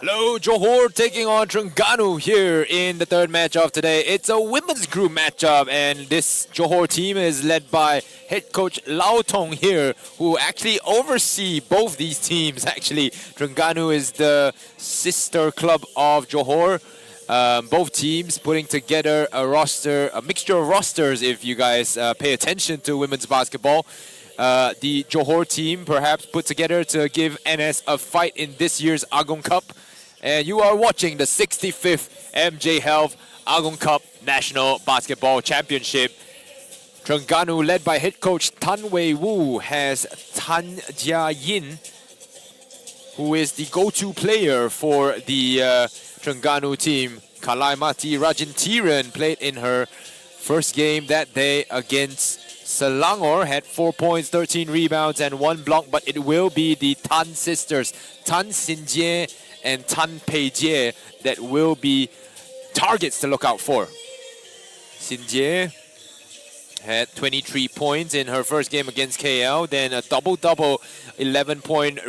Hello, Johor taking on Terengganu here in the third match of today. It's a women's group matchup, and this Johor team is led by head coach Lau Tong here, who actually oversee both these teams. Actually, Terengganu is the sister club of Johor. Both teams putting together a roster, a mixture of rosters. If you guys pay attention to women's basketball. The Johor team perhaps put together to give NS a fight in this year's Agong Cup. And you are watching the 65th MJ Health Agong Cup National Basketball Championship. Terengganu, led by head coach Tan Wei Wu, has Tan Jia Yin, who is the go-to player for the Terengganu team. Kalaimati Rajintiran played in her first game that day against Selangor, had 4 points, 13 rebounds, and 1 block, but it will be the Tan sisters, Tan Sin Jie and Tan Pei Jie, that will be targets to look out for. Sin Jie had 23 points in her first game against KL, then a double-double, 11 points,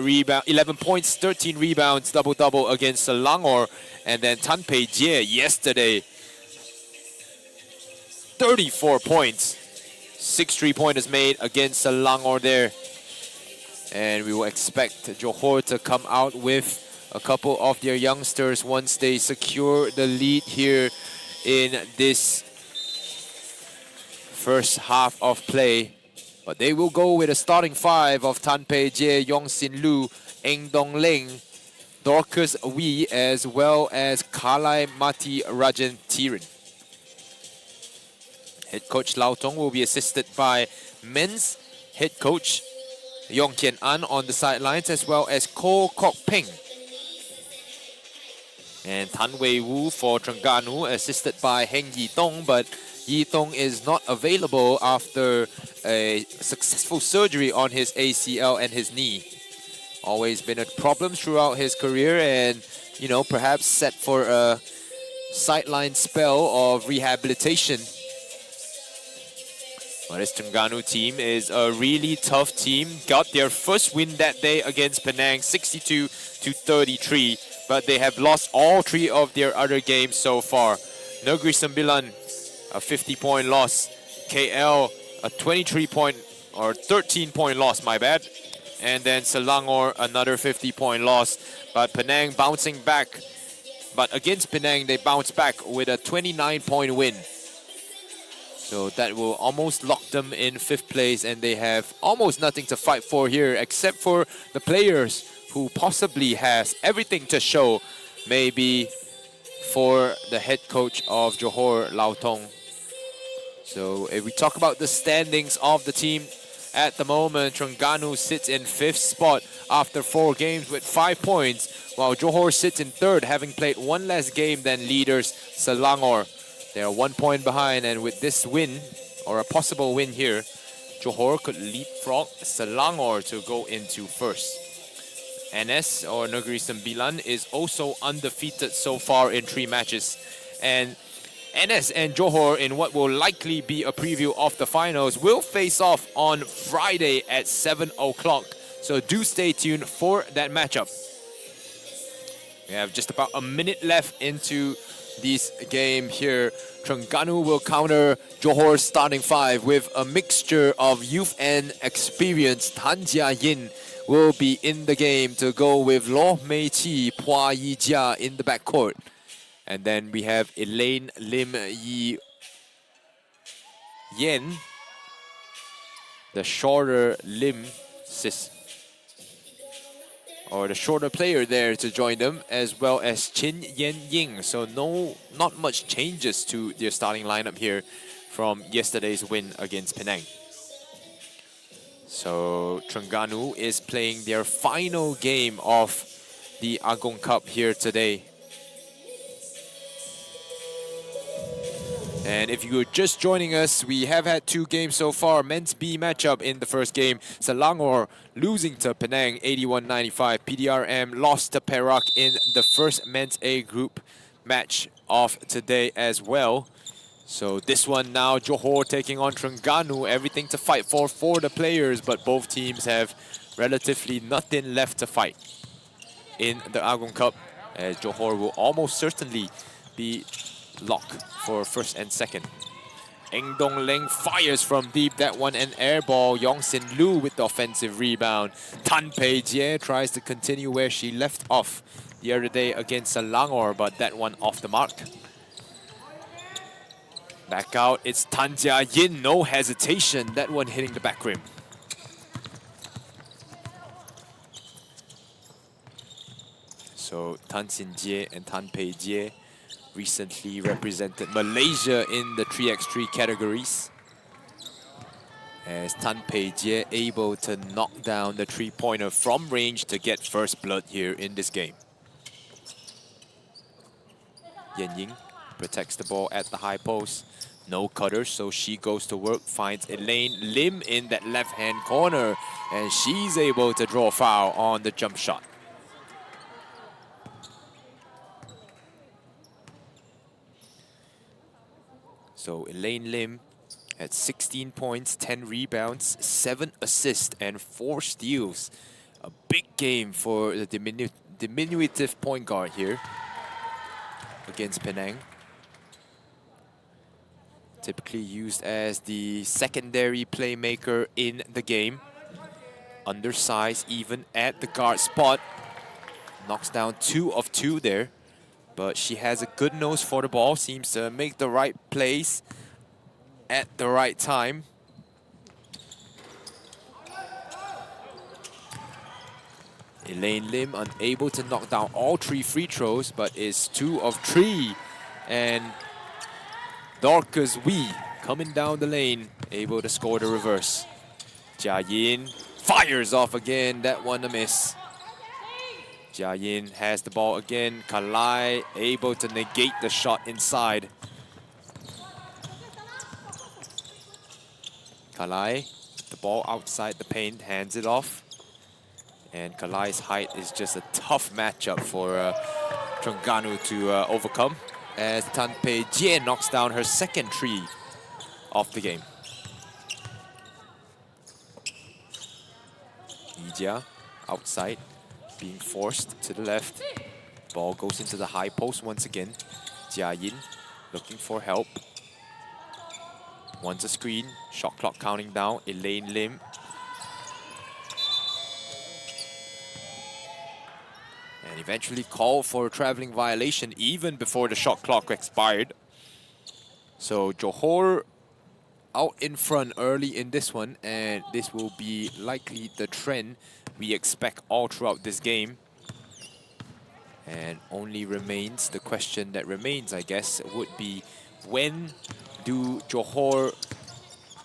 13 rebounds, double-double against Selangor, and then Tan Pei Jie yesterday, 34 points. 6 3-pointers made against Selangor there. And we will expect Johor to come out with a couple of their youngsters once they secure the lead here in this first half of play. But they will go with a starting 5 of Tan Pei Jie, Yong Sin Lu, Eng Dong Leng, Dorcas Wee, as well as Kalaimati Rajintiran. Head coach Lau Tong will be assisted by men's head coach Yong Kian An on the sidelines, as well as Ko Kok Peng. And Tan Wei Wu for Terengganu, assisted by Heng Yi Tong, but Yi Tong is not available after a successful surgery on his ACL and his knee. Always been a problem throughout his career, and you know, perhaps set for a sideline spell of rehabilitation. But this Terengganu team is a really tough team. Got their first win that day against Penang, 62-33. But they have lost all 3 of their other games so far. Negeri Sembilan, a 50-point loss. KL, a 23-point or 13-point loss, my bad. And then Selangor, another 50-point loss. But Penang bouncing back. But against Penang, they bounced back with a 29-point win. So that will almost lock them in 5th place, and they have almost nothing to fight for here except for the players who possibly has everything to show, maybe for the head coach of Johor, Lau Tong. So if we talk about the standings of the team at the moment, Terengganu sits in 5th spot after 4 games with 5 points, while Johor sits in 3rd, having played 1 less game than leaders Selangor. They are 1 point behind, and with this win, or a possible win here, Johor could leapfrog Selangor to go into 1st. NS, or Negeri Sembilan, is also undefeated so far in 3 matches. And NS and Johor, in what will likely be a preview of the finals, will face off on Friday at 7 o'clock. So do stay tuned for that matchup. We have just about a minute left into this game here. Terengganu will counter Johor's starting 5 with a mixture of youth and experience. Tan Jia Yin will be in the game to go with Lo Mei Chi, Pua Yi Jia in the backcourt. And then we have Elaine Lim Yi Yen, the shorter Lim sis, or the shorter player there to join them, as well as Chin Yen Ying. So not much changes to their starting lineup here from yesterday's win against Penang. So Terengganu is playing their final game of the Agong Cup here today. And if you're just joining us, we have had 2 games so far. Men's B matchup in the first game. Selangor losing to Penang 81-95. PDRM lost to Perak in the first men's A group match of today as well. So this one now, Johor taking on Terengganu. Everything to fight for the players, but both teams have relatively nothing left to fight in the Agong Cup, as Johor will almost certainly be locked for first and second. Eng Dong Leng fires from deep, that one an air ball. Yong Sin Lu with the offensive rebound. Tan Pei Jie tries to continue where she left off the other day against Selangor, but that one off the mark. Back out, it's Tan Jia Yin, no hesitation, that one hitting the back rim. So Tan Sin Jie and Tan Pei Jie recently represented Malaysia in the 3x3 categories, as Tan Pei Jie able to knock down the 3-pointer from range to get first blood here in this game. Yen Ying protects the ball at the high post. No cutter, so she goes to work, finds Elaine Lim in that left-hand corner, and she's able to draw foul on the jump shot. So Elaine Lim had 16 points, 10 rebounds, 7 assists, and 4 steals. A big game for the diminutive point guard here against Penang. Typically used as the secondary playmaker in the game. Undersized even at the guard spot. Knocks down 2 of 2 there. But she has a good nose for the ball, seems to make the right plays at the right time. Elaine Lim unable to knock down all 3 free throws, but is 2 of 3. And Dorcas Wee coming down the lane, able to score the reverse. Jia Yin fires off again, that one a miss. Jia Yin has the ball again. Kalai able to negate the shot inside. Kalai, the ball outside the paint, hands it off. And Kalai's height is just a tough matchup for Terengganu to overcome, as Tan Pei Jie knocks down her second 3 of the game. Ijia outside, being forced to the left. Ball goes into the high post once again. Jia Yin looking for help. Wants a screen, shot clock counting down. Elaine Lim. And eventually called for a traveling violation even before the shot clock expired. So Johor out in front early in this one, and this will be likely the trend we expect all throughout this game. And only remains, the question that remains, I guess, would be when do Johor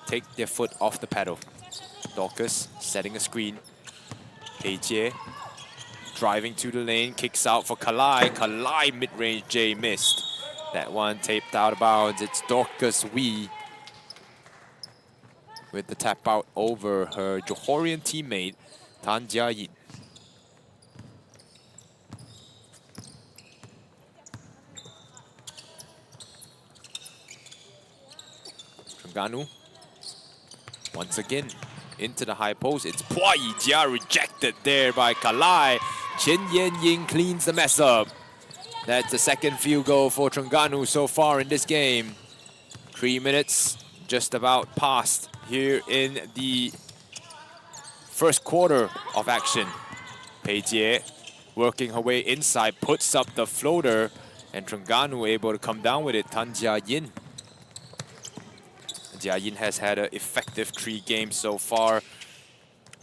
take their foot off the pedal? Dorcas setting a screen. Pei Jie driving to the lane, kicks out for Kalai. Kalai mid-range J missed. That one taped out of bounds. It's Dorcas Wee with the tap out over her Johorian teammate, Tan Jia Yin. Terengganu once again into the high post. It's Pua Yijia rejected there by Kalai. Chen Yen Ying cleans the mess up. That's the second field goal for Terengganu so far in this game. 3 minutes just about passed here in the first quarter of action. Pei Jie working her way inside, puts up the floater, and Terengganu able to come down with it. Tan Jia Yin. Jia Yin has had an effective 3 games so far.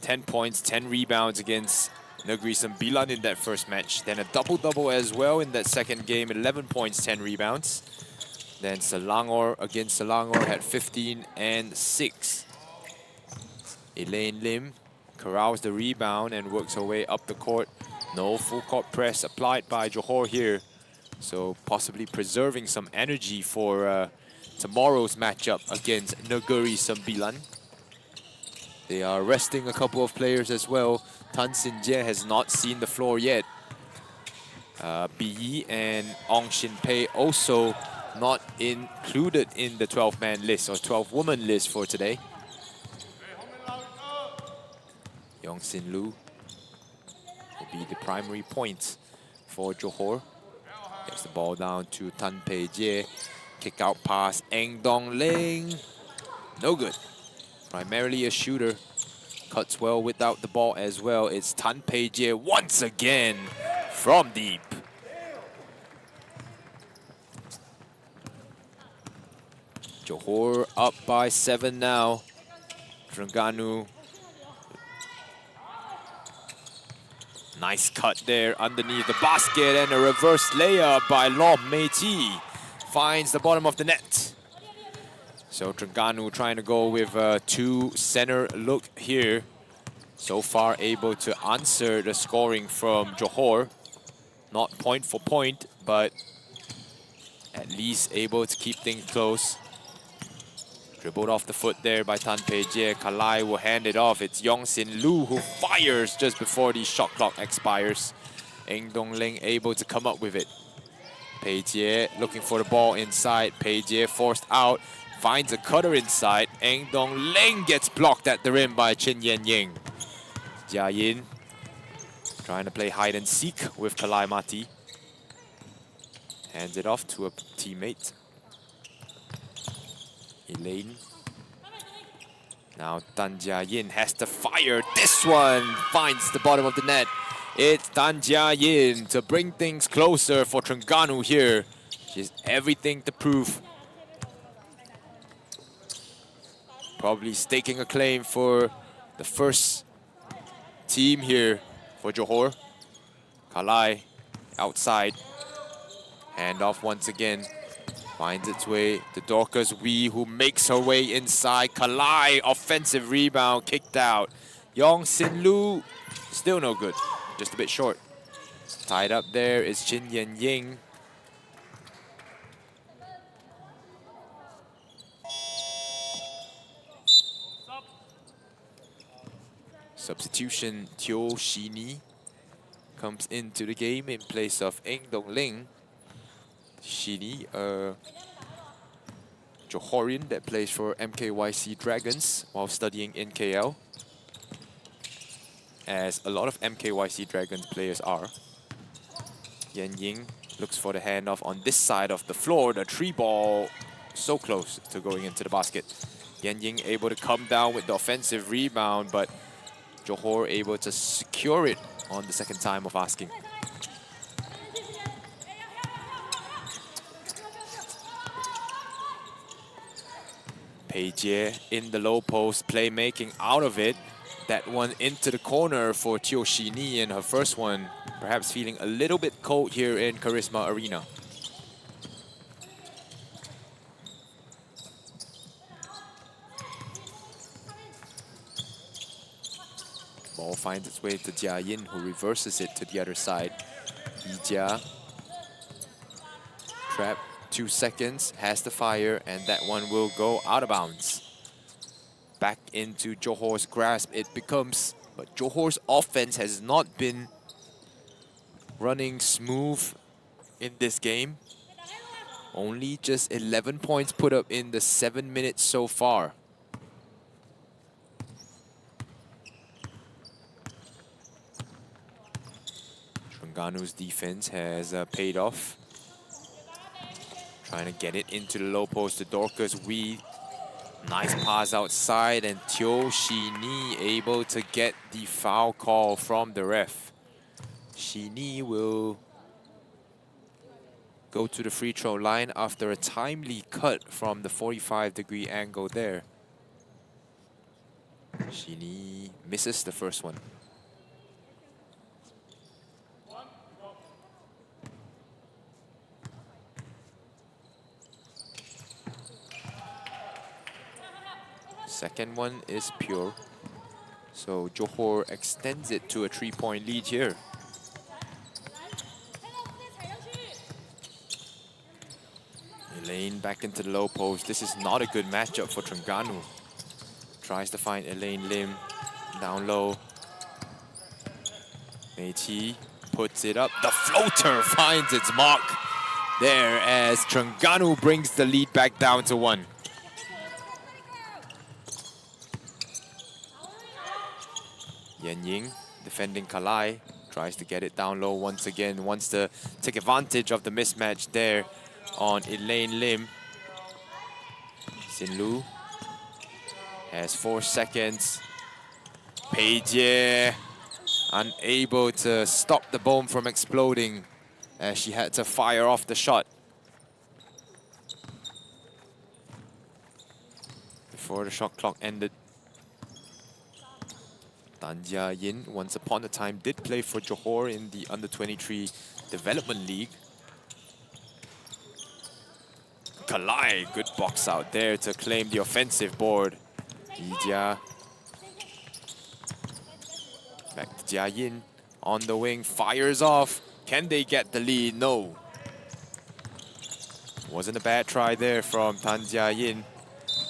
10 points, 10 rebounds against Negeri Sembilan in that first match. Then a double-double as well in that second game, 11 points, 10 rebounds. Then Selangor against Selangor had 15 and 6. Elaine Lim corrals the rebound and works her way up the court. No full court press applied by Johor here. So possibly preserving some energy for tomorrow's matchup against Negeri Sembilan. They are resting a couple of players as well. Tan Sin Jie has not seen the floor yet. Bi and Ong Shin Pei also not included in the 12-man list or 12-woman list for today. Yong Sin Lu will be the primary point for Johor. Gets the ball down to Tan Pei Jie. Kick out pass, Eng Dong Ling. No good. Primarily a shooter. Cuts well without the ball as well. It's Tan Pei Jie once again from deep. Johor up by 7 now. Terengganu. Nice cut there underneath the basket, and a reverse layup by Lom Mei Ti. Finds the bottom of the net. So Terengganu trying to go with a 2-center look here. So far able to answer the scoring from Johor. Not point for point, but at least able to keep things close. Dribbled off the foot there by Tan Pei Jie. Kalai will hand it off. It's Yong Sin Lu who fires just before the shot clock expires. Eng Dong Ling able to come up with it. Pei Jie looking for the ball inside. Pei Jie forced out. Finds a cutter inside. Eng Dong Ling gets blocked at the rim by Chin Yen Ying. Jia Yin trying to play hide and seek with Kalai Mati. Hands it off to a teammate. Elaine. Now Tan Jia Yin has to fire. This one finds the bottom of the net. It's Tan Jia Yin to bring things closer for Terengganu here. She has everything to prove. Probably staking a claim for the first team here for Johor. Kalai outside. Hand off once again. Finds its way to Dorcas Wee, who makes her way inside. Kalai, offensive rebound, kicked out. Yong Sin Lu, still no good. Just a bit short. Tied up there is Chin Yen Ying. Substitution, Teo Shini comes into the game in place of Eng Dong Ling. Shini, a Johorian that plays for MKYC Dragons while studying in KL, as a lot of MKYC Dragons players are. Yen Ying looks for the handoff on this side of the floor. The 3-ball so close to going into the basket. Yen Ying able to come down with the offensive rebound, but Johor able to secure it on the second time of asking. Pei Jie in the low post, playmaking out of it. That one into the corner for Teo Shini in her first one. Perhaps feeling a little bit cold here in Charisma Arena. Ball finds its way to Jia Yin, who reverses it to the other side. Yijia. Trap. 2 seconds, has the fire, and that one will go out of bounds. Back into Johor's grasp it becomes, but Johor's offense has not been running smooth in this game. Only just 11 points put up in the 7 minutes so far. Terengganu's defense has paid off. Trying to get it into the low post to Dorcas Wee. Nice pass outside, and Teo Shini able to get the foul call from the ref. Shini will go to the free throw line after a timely cut from the 45-degree angle there. Shini misses the first one. Second one is pure. So Johor extends it to a 3-point lead here. Elaine back into the low post. This is not a good matchup for Terengganu. Tries to find Elaine Lim down low. Meiti puts it up. The floater finds its mark there as Terengganu brings the lead back down to 1. Yen Ying defending Kalai. Tries to get it down low once again. Wants to take advantage of the mismatch there on Elaine Lim. Sin Lu has 4 seconds. Peijie unable to stop the bomb from exploding as she had to fire off the shot. Before the shot clock ended. Tan Jia Yin, once upon a time, did play for Johor in the Under-23 Development League. Kalai, good box out there to claim the offensive board. Yijia. Back to Jia Yin on the wing, fires off. Can they get the lead? No. Wasn't a bad try there from Tan Jia Yin.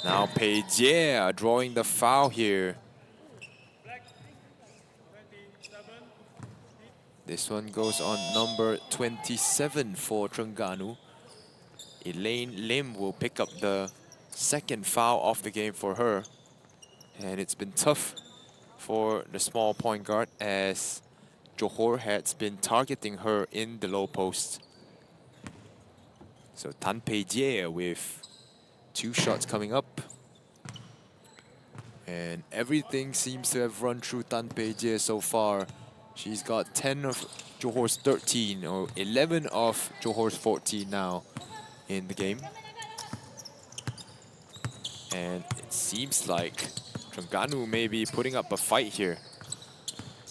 Now Peijie drawing the foul here. This one goes on number 27 for Terengganu. Elaine Lim will pick up the second foul of the game for her. And it's been tough for the small point guard as Johor has been targeting her in the low post. So Tan Peijie with 2 shots coming up. And everything seems to have run through Tan Peijie so far. She's got 10 of Johor's 13, or 11 of Johor's 14 now in the game. And it seems like Terengganu may be putting up a fight here.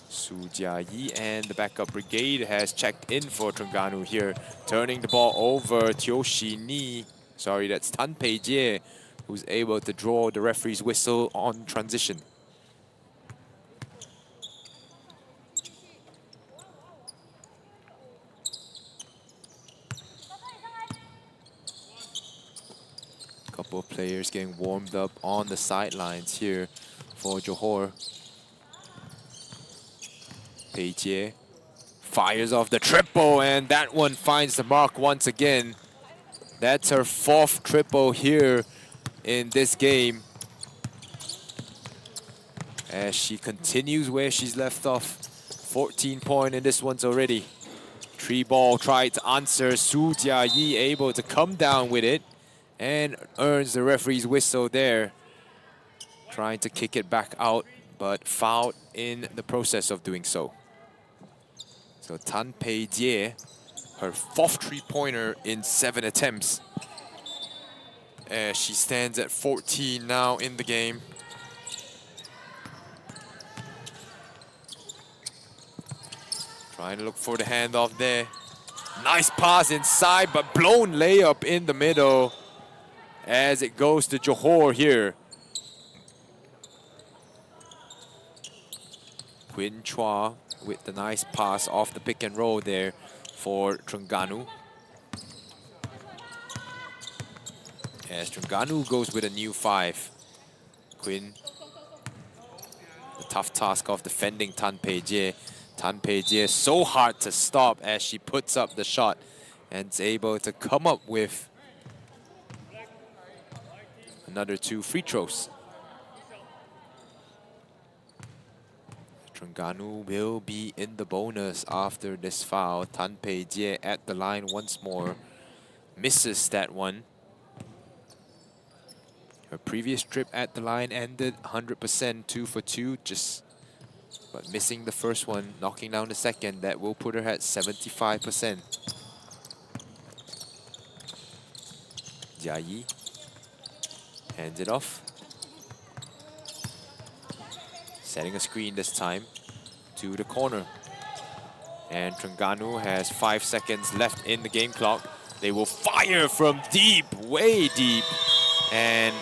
Su Jia-yi and the backup brigade has checked in for Terengganu here. Turning the ball over, Teo Shi Ni. Sorry, that's Tan Peijie, who's able to draw the referee's whistle on transition. Couple of players getting warmed up on the sidelines here for Johor. Peijie fires off the triple, and that one finds the mark once again. That's her 4th triple here in this game. As she continues where she's left off. 14 point in this one's already. 3-ball tried to answer. Su Jia-yi able to come down with it and earns the referee's whistle there. Trying to kick it back out, but fouled in the process of doing so. So Tan Peijie, her 4th 3-pointer in 7 attempts. As she stands at 14 now in the game. Trying to look for the handoff there. Nice pass inside, but blown layup in the middle as it goes to Johor here. Quinn Chua with the nice pass off the pick and roll there for Terengganu. As Terengganu goes with a new 5. Quinn, the tough task of defending Tan Peijie. Tan Peijie so hard to stop as she puts up the shot and is able to come up with another 2 free throws. Terengganu will be in the bonus after this foul. Tan Peijie at the line once more. Misses that one. Her previous trip at the line ended 100%, 2 for 2, but missing the first one, knocking down the second. That will put her at 75%. Jia-yi hands it off. Setting a screen this time to the corner. And Terengganu has 5 seconds left in the game clock. They will fire from deep, way deep. And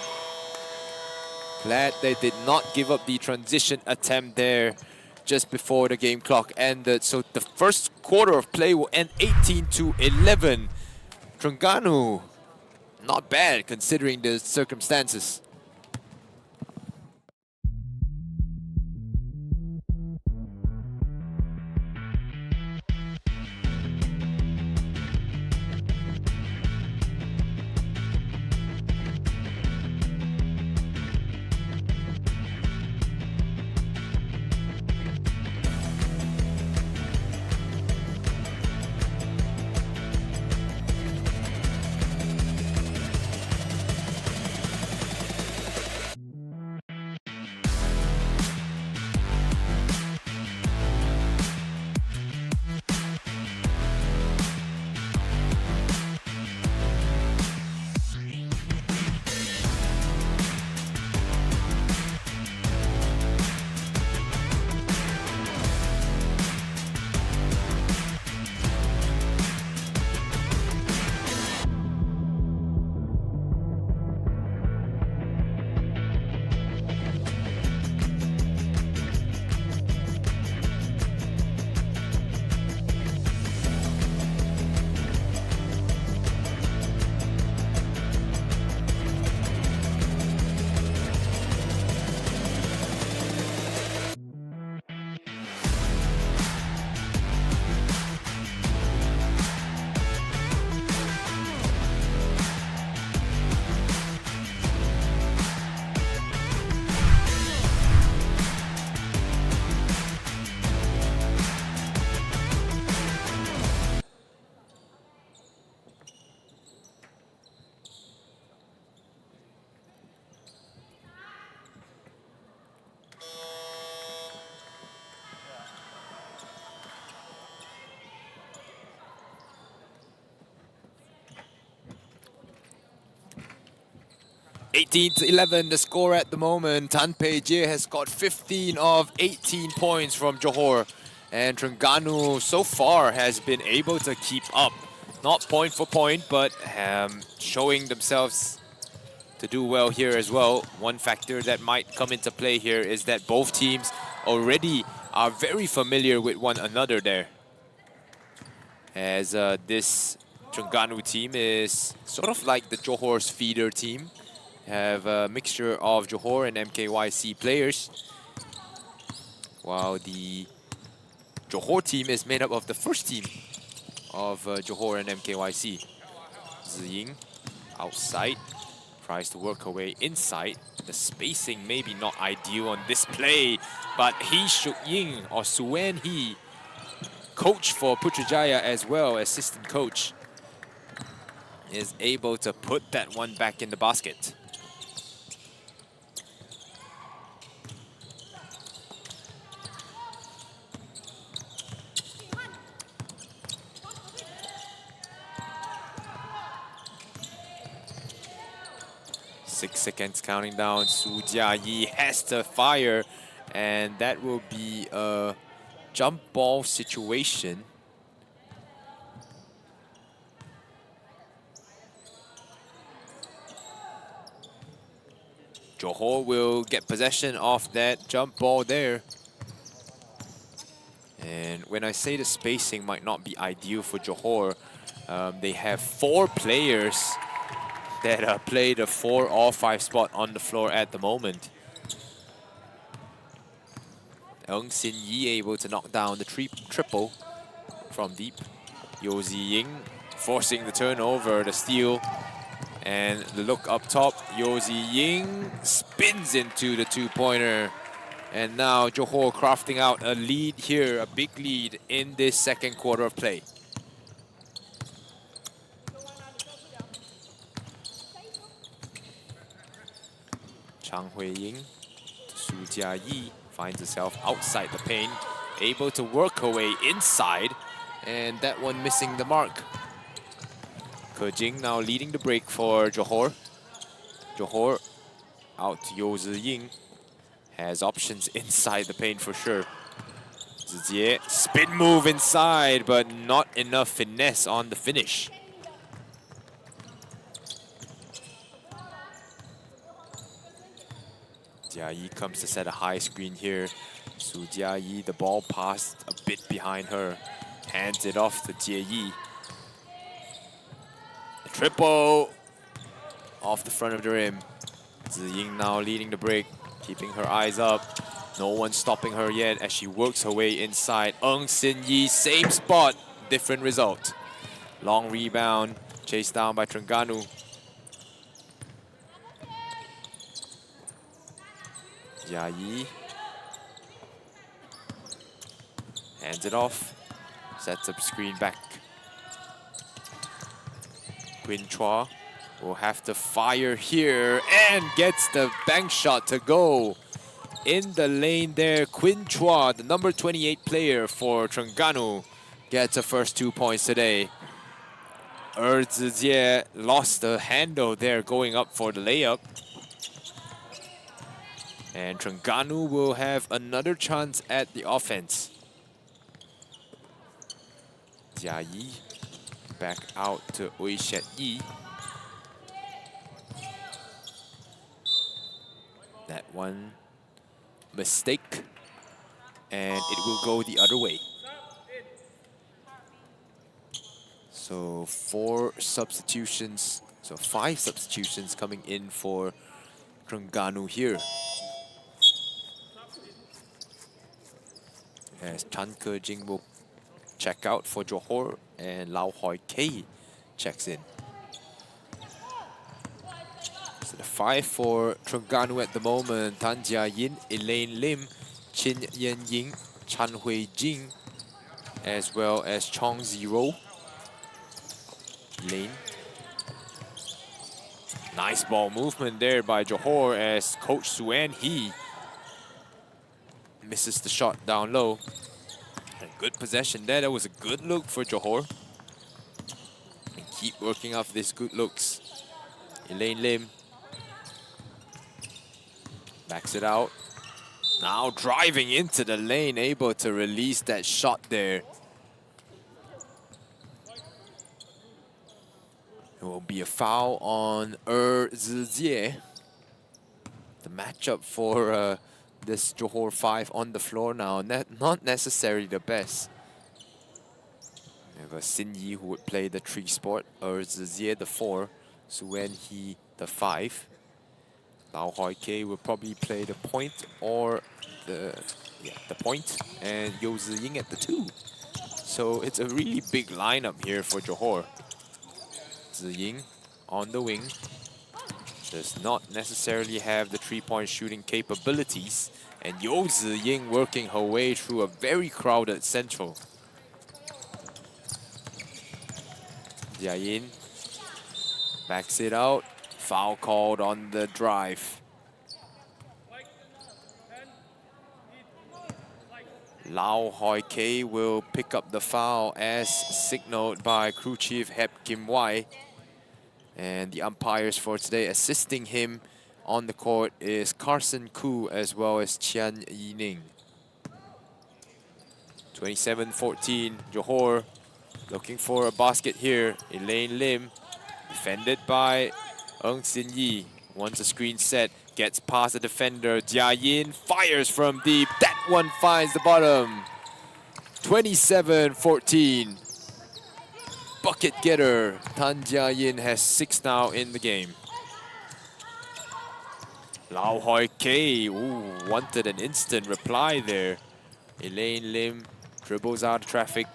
glad they did not give up the transition attempt there just before the game clock ended. So the first quarter of play will end 18-11. Terengganu Not bad considering the circumstances. (18-11) the score at the moment. Tan Pei Jie has got 15 of 18 points from Johor. And Terengganu so far has been able to keep up. Not point for point, but showing themselves to do well here as well. One factor that might come into play here is that both teams already are very familiar with one another there. As this Terengganu team is sort of like the Johor's feeder team. Have a mixture of Johor and MKYC players, while the Johor team is made up of the first team of Johor and MKYC. Ziying outside, tries to work her way inside. The spacing maybe not ideal on this play, but Hee Shuk Ying, or Suen Hee, coach for Putrajaya as well, assistant coach, is able to put that one back in the basket. Six seconds counting down. Su Jiayi has to fire, and that will be a jump ball situation. Johor will get possession of that jump ball there. And when I say the spacing might not be ideal for Johor, they have 4 players that play the 4 or 5 spot on the floor at the moment. Eung Sin Yi able to knock down the triple from deep. Yo Ziying forcing the turnover, the steal, and the look up top. Yo Ziying spins into the 2-pointer. And now Johor crafting out a lead here, a big lead in this second quarter of play. Chang Hui-ying to Su Jiayi, finds herself outside the paint, able to work her way inside, and that one missing the mark. Ke Jing now leading the break for Johor. Johor out to Yo Ziying, has options inside the paint for sure. Zijie, spin move inside, but not enough finesse on the finish. Jiayi comes to set a high screen here. Su Jiayi, the ball passed a bit behind her. Hands it off to Jie Yi. Triple off the front of the rim. Ziying now leading the break, keeping her eyes up. No one stopping her yet as she works her way inside. Sin Yi, same spot, different result. Long rebound, chased down by Terengganu. Jia Yi hands it off, sets up screen back. Quinn Chua will have to fire here and gets the bank shot to go. In the lane there, Quinn Chua, the number 28 player for Terengganu, gets the first 2 points today. Zizie lost the handle there going up for the layup. And Terengganu will have another chance at the offense. Jia Yi back out to Ui Shet Yi. That one mistake, and it will go the other way. So 4 substitutions, so 5 substitutions coming in for Terengganu here. As Chan Ke Jing will check out for Johor and Lau Hoi Kei checks in. So the 5 for Terengganu at the moment: Tan Jia Yin, Elaine Lim, Chin Yen Ying, Chan Hui Jing, as well as Chong Zero. Lane. Nice ball movement there by Johor as Coach Suan Hee misses the shot down low. And good possession there. That was a good look for Johor. And keep working off these good looks. Elaine Lim backs it out. Now driving into the lane, able to release that shot there. It will be a foul on Zizie. The matchup for this Johor 5 on the floor now, not necessarily the best. We have a Sin Yi who would play the 3 spot, Zizie the 4, Suan Hee the 5. Lau Hoi Kei will probably play the point or the point, and Yo Ziying at the 2. So it's a really big lineup here for Johor. Ziying on the wing does not necessarily have the 3-point shooting capabilities, and Yo Ziying working her way through a very crowded central. Jia Yin backs it out. Foul called on the drive. Lau Hoi Kei will pick up the foul as signaled by crew chief Hep Kim Wai. And the umpires for today assisting him on the court is Carson Koo as well as Chian Yining. 27-14, Johor looking for a basket here. Elaine Lim, defended by Sin Yi. Once the screen set, gets past the defender. Jia Yin fires from deep. That one finds the bottom. 27-14. Bucket getter. Tan Jia Yin has 6 now in the game. Lau Hoi Kei, wanted an instant reply there. Elaine Lim dribbles out of traffic.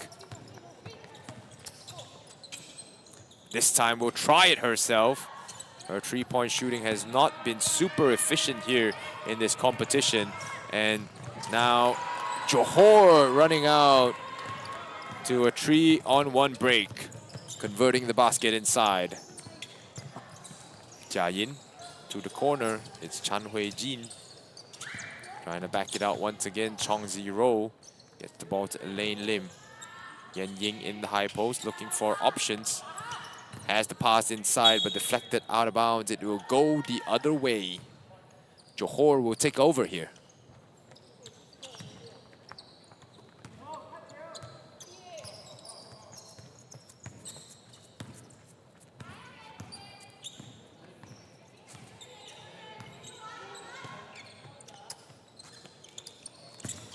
This time will try it herself. Her 3-point shooting has not been super efficient here in this competition. And now Johor running out to a 3-on-1 break, converting the basket inside. Jia Yin to the corner. It's Chan Hui Jin trying to back it out once again. Chong Zero gets the ball to Elaine Lim. Yan Ying in the high post looking for options. Has the pass inside, but deflected out of bounds. It will go the other way. Johor will take over here.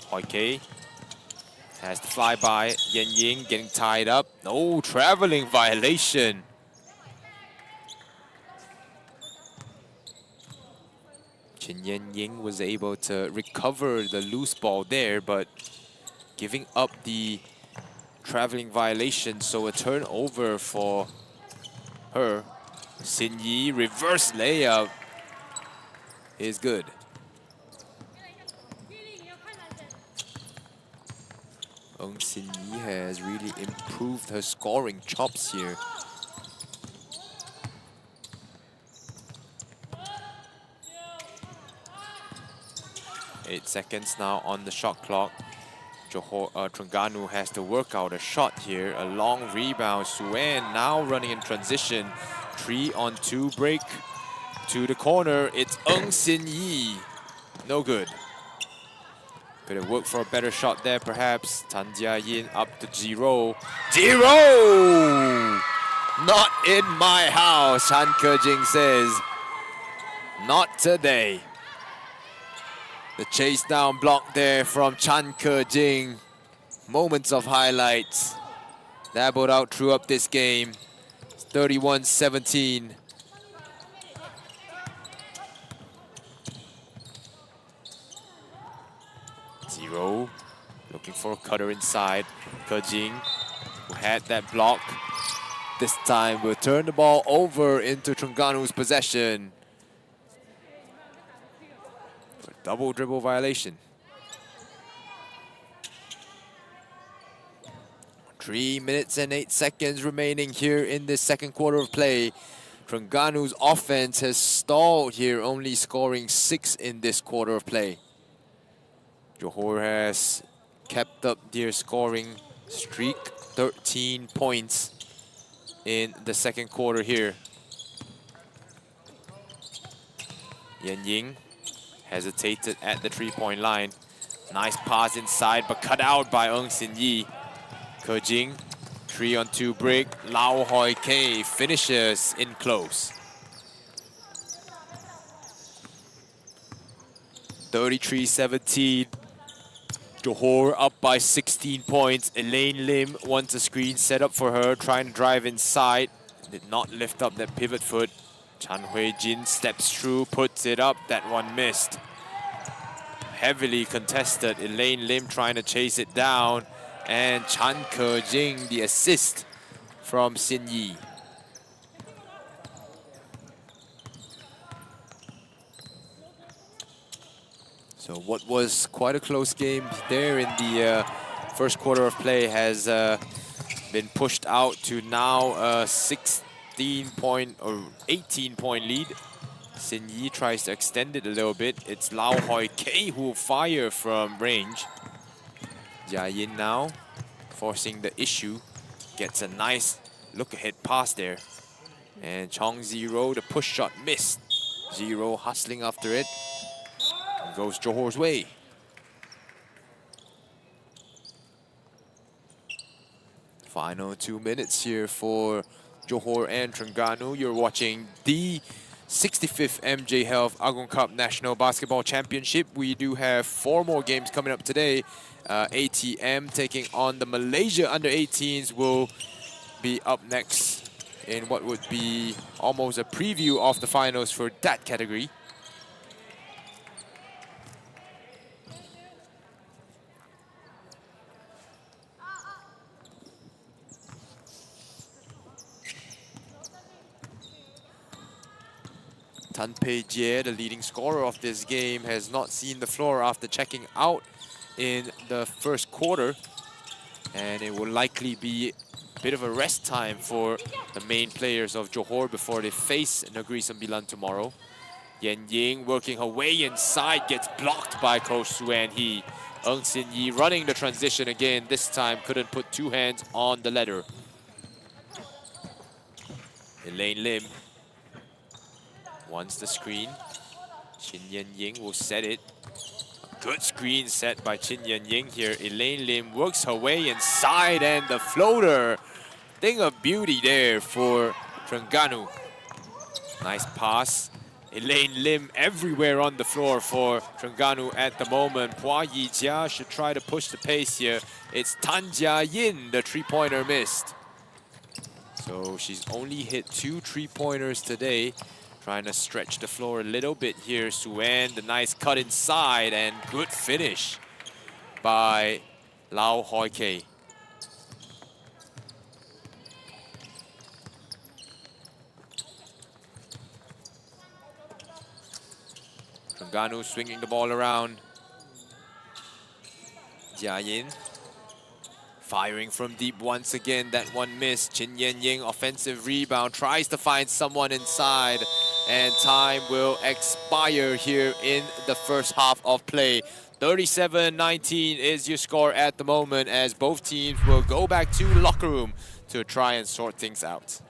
Hoi Kei has the flyby. Yan Ying getting tied up. No traveling violation. Shin Yen-ying was able to recover the loose ball there, but giving up the traveling violation, so a turnover for her. Sin Yi reverse layup is good. Sin Yi has really improved her scoring chops here. Eight seconds now on the shot clock. Terengganu has to work out a shot here. A long rebound. Suen now running in transition. 3-on-2 break to the corner. It's Sin Yi. No good. Could have worked for a better shot there, perhaps. Tan Jia-yin up to 0. 0! Not in my house, Han Ke-jing says. Not today. The chase down block there from Chan Ke-jing. Moments of highlights. Dabbled out, threw up this game. 31-17. Zero. Looking for a cutter inside. Ke-jing, who had that block, this time will turn the ball over into Terengganu's possession. Double dribble violation. 3 minutes and 8 seconds remaining here in this second quarter of play. Terengganu's offense has stalled here, only scoring 6 in this quarter of play. Johor has kept up their scoring streak, 13 points in the second quarter here. Yen-ying hesitated at the three-point line. Nice pass inside, but cut out by Sin Yi. Ke-jing, 3-on-2 break. Lau Hoi Kei finishes in close. 33-17. Johor up by 16 points. Elaine Lim wants a screen set up for her, trying to drive inside. Did not lift up that pivot foot. Chan Hui-jin steps through, puts it up. That one missed. Heavily contested. Elaine Lim trying to chase it down. And Chan Ke-jing, the assist from Sin Yi. So what was quite a close game there in the first quarter of play has been pushed out to now a 16-point or 18-point lead. Sin Yi tries to extend it a little bit. It's Lau Hoi Kei who will fire from range. Jia-yin now forcing the issue. Gets a nice look-ahead pass there. And Chong 0, the push shot missed. 0 hustling after it. Goes Johor's way. Final 2 minutes here for Johor and Terengganu. You're watching the 65th MJ Health Agong Cup National Basketball Championship. We do have 4 more games coming up today. ATM taking on the Malaysia Under-18s will be up next in what would be almost a preview of the finals for that category. Tan Pei Jie, the leading scorer of this game, has not seen the floor after checking out in the first quarter. And it will likely be a bit of a rest time for the main players of Johor before they face Negeri Sembilan tomorrow. Yen-ying working her way inside, gets blocked by Ko Suen Hee. Sin Yi running the transition again, this time couldn't put 2 hands on the letter. Elaine Lim wants the screen. Chin Yen-ying will set it. Good screen set by Chin Yen-ying here. Elaine Lim works her way inside and the floater. Thing of beauty there for Terengganu. Nice pass. Elaine Lim everywhere on the floor for Terengganu at the moment. Hua Yijia should try to push the pace here. It's Tan Jia-yin, the three-pointer missed. So she's only hit 2 3-pointers today. Trying to stretch the floor a little bit here. Suen, the nice cut inside and good finish by Lau Hoi Kei. Terengganu swinging the ball around. Jia Yin firing from deep once again. That one missed. Chin Yen Ying offensive rebound. Tries to find someone inside. And time will expire here in the first half of play. 37-19 is your score at the moment as both teams will go back to locker room to try and sort things out.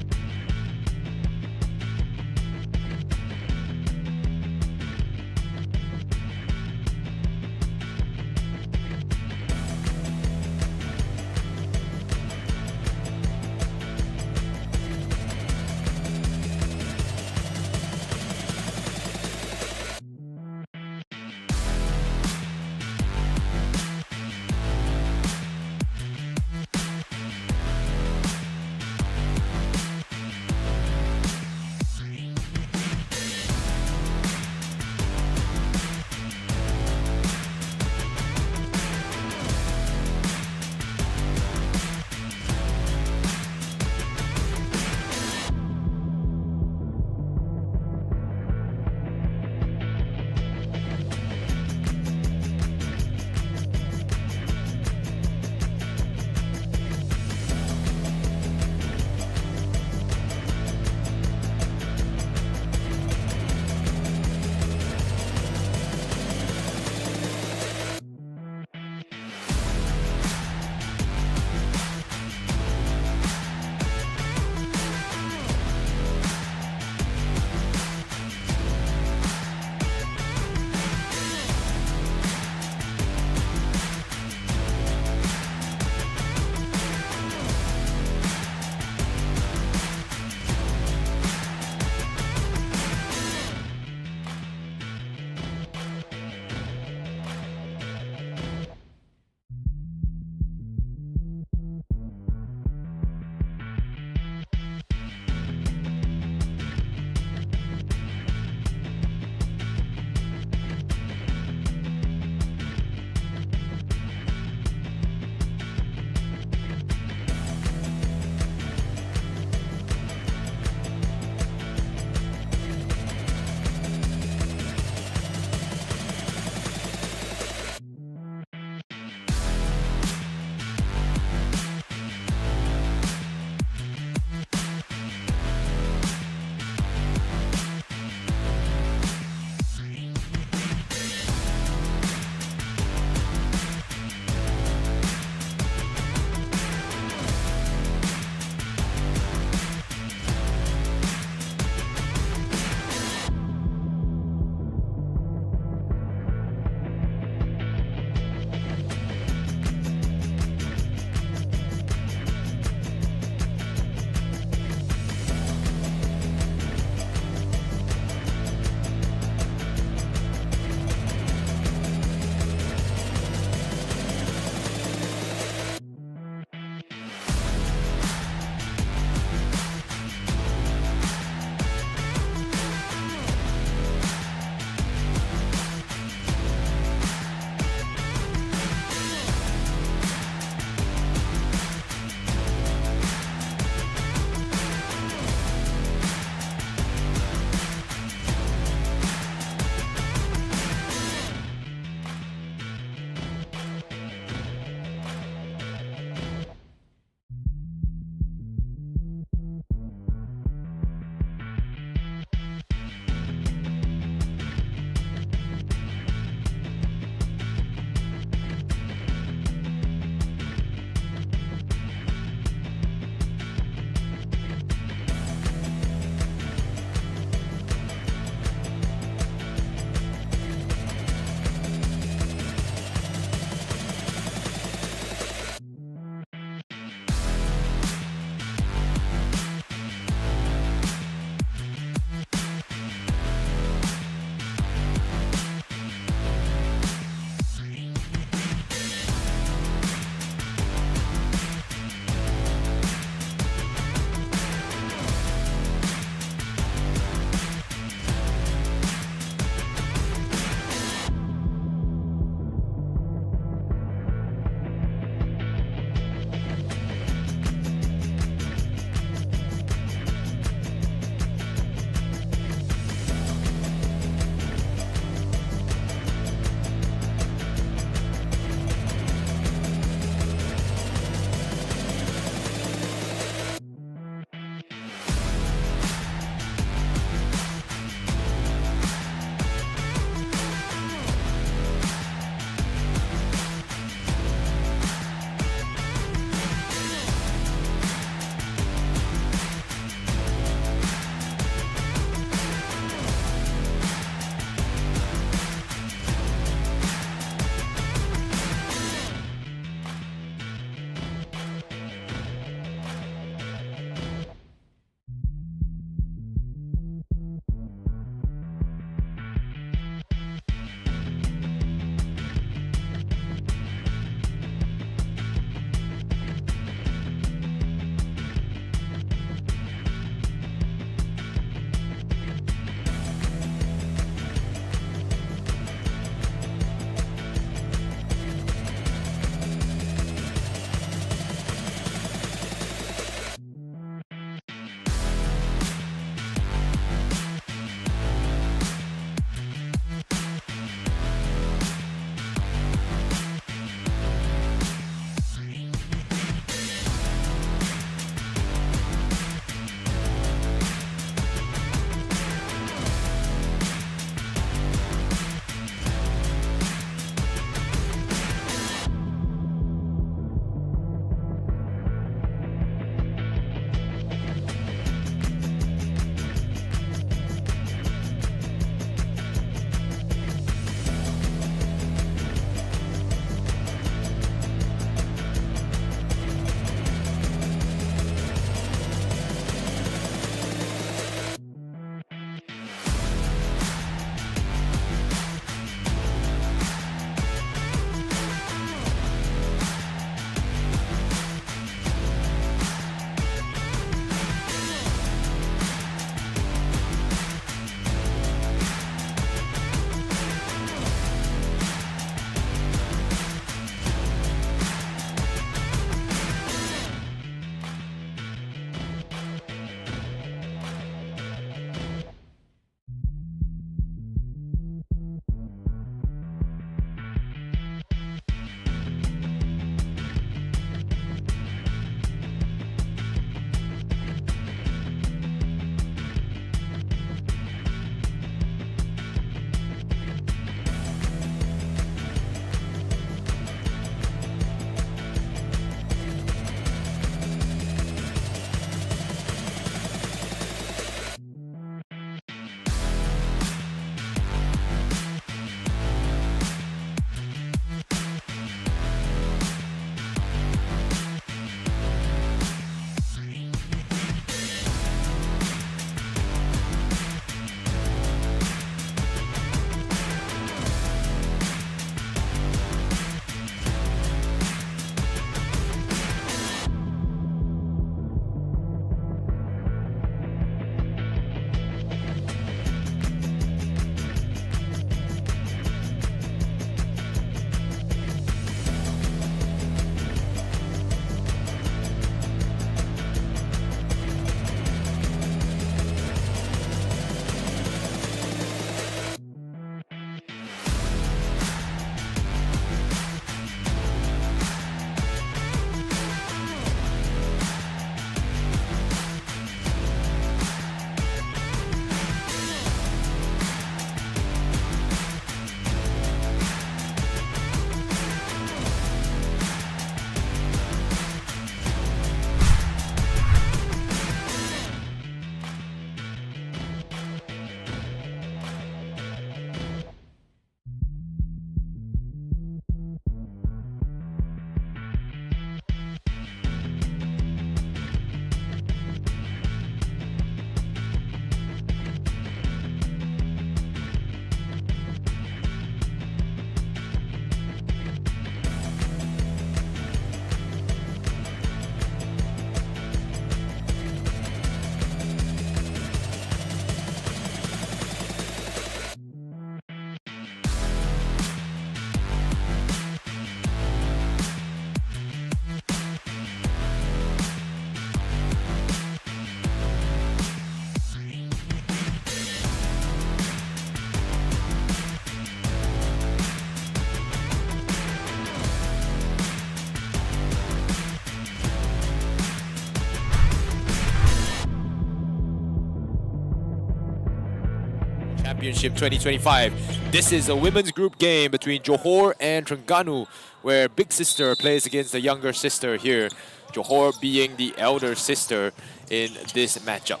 Championship 2025. This is a women's group game between Johor and Terengganu, where big sister plays against the younger sister here. Johor being the elder sister in this matchup.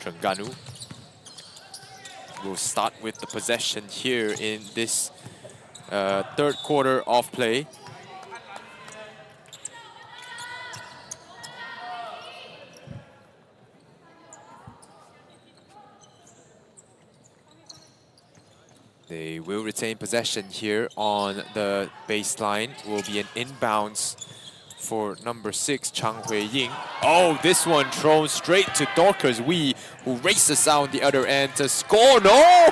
Terengganu will start with the possession here in this third quarter of play. They will retain possession here on the baseline. Will be an inbounds for number 6, Chang Hui-ying. Oh, this one thrown straight to Dorcas Wee, who races out the other end to score. No!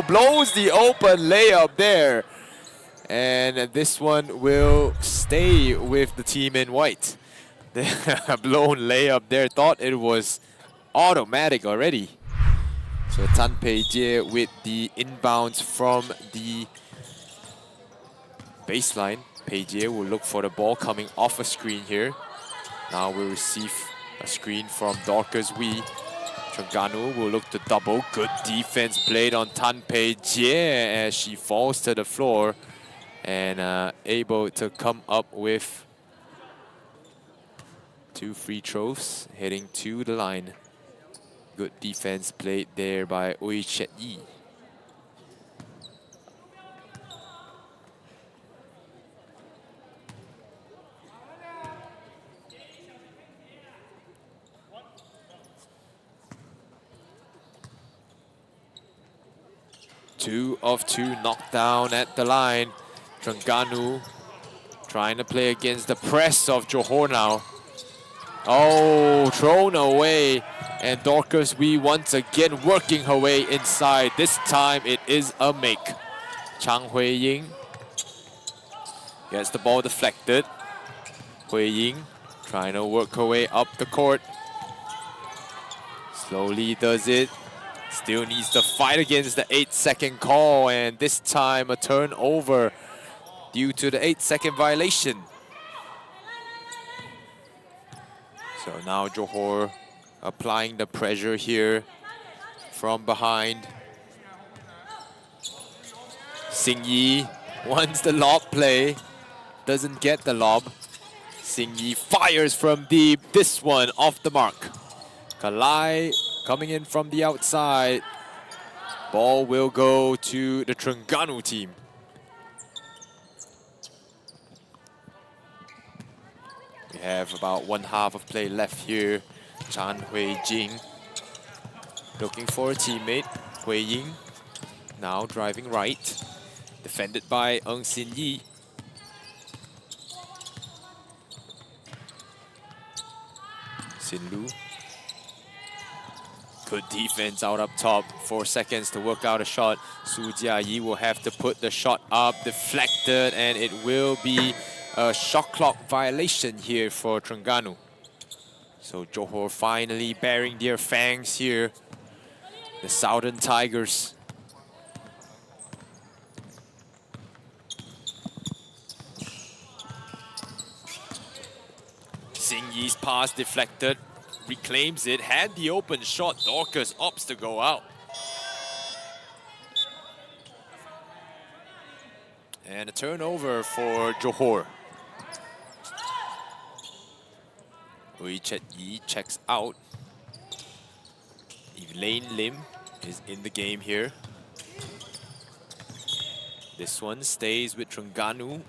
Blows the open layup there. And this one will stay with the team in white. The blown layup there, thought it was automatic already. So Tan Pei Jie with the inbounds from the baseline. Pei Jie will look for the ball coming off a screen here. Now we'll receive a screen from Dorcas Wee. Terengganu will look to double. Good defense played on Tan Pei Jie as she falls to the floor and able to come up with 2 free throws heading to the line. Good defense played there by Ui Chet Yi. Two of two knocked down at the line. Terengganu trying to play against the press of Johor now. Oh, thrown away. And Dorcas Wee once again working her way inside. This time it is a make. Chang Hui-ying gets the ball deflected. Hui-ying trying to work her way up the court. Slowly does it. Still needs to fight against the 8-second call, and this time a turnover due to the 8-second violation. So now Johor applying the pressure here from behind. Sing Yi wants the lob play, doesn't get the lob. Sing Yi fires from deep, this one off the mark. Kalai coming in from the outside. Ball will go to the Terengganu team. We have about 1/2 of play left here. Chan Hui-jing looking for a teammate. Hui-ying now driving right. Defended by Ng Sin Yi. Sin Lu. Good defense out up top. 4 seconds to work out a shot. Su Jia Yi will have to put the shot up. Deflected, and it will be a shot clock violation here for Terengganu. So Johor finally baring their fangs here. The Southern Tigers. Sing Yi's pass deflected. Reclaims it, had the open shot. Dorcas opts to go out. And a turnover for Johor. Ui Chet Yi checks out. Elaine Lim is in the game here. This one stays with Terengganu.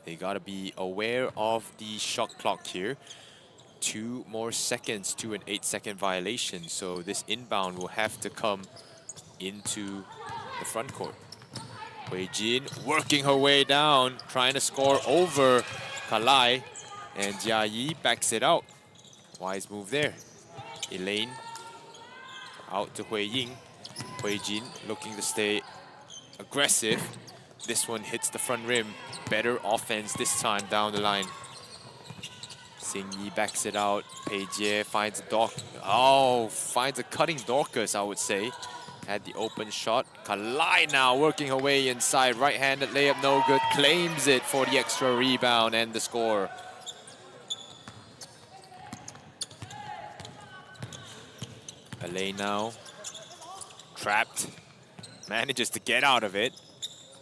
They gotta be aware of the shot clock here. 2 more seconds to an 8-second violation. So this inbound will have to come into the front court. Hui Jin working her way down, trying to score over Kalai. And Jia Yi backs it out. Wise move there. Elaine out to Hui-ying. Hui Jin looking to stay aggressive. This one hits the front rim. Better offense this time down the line. Sing Yi backs it out. Pei Jie finds finds a cutting Dorcas, I would say. Had the open shot. Kalai now working her way inside. Right-handed layup, no good. Claims it for the extra rebound and the score. Elaine now Trapped. Manages to get out of it.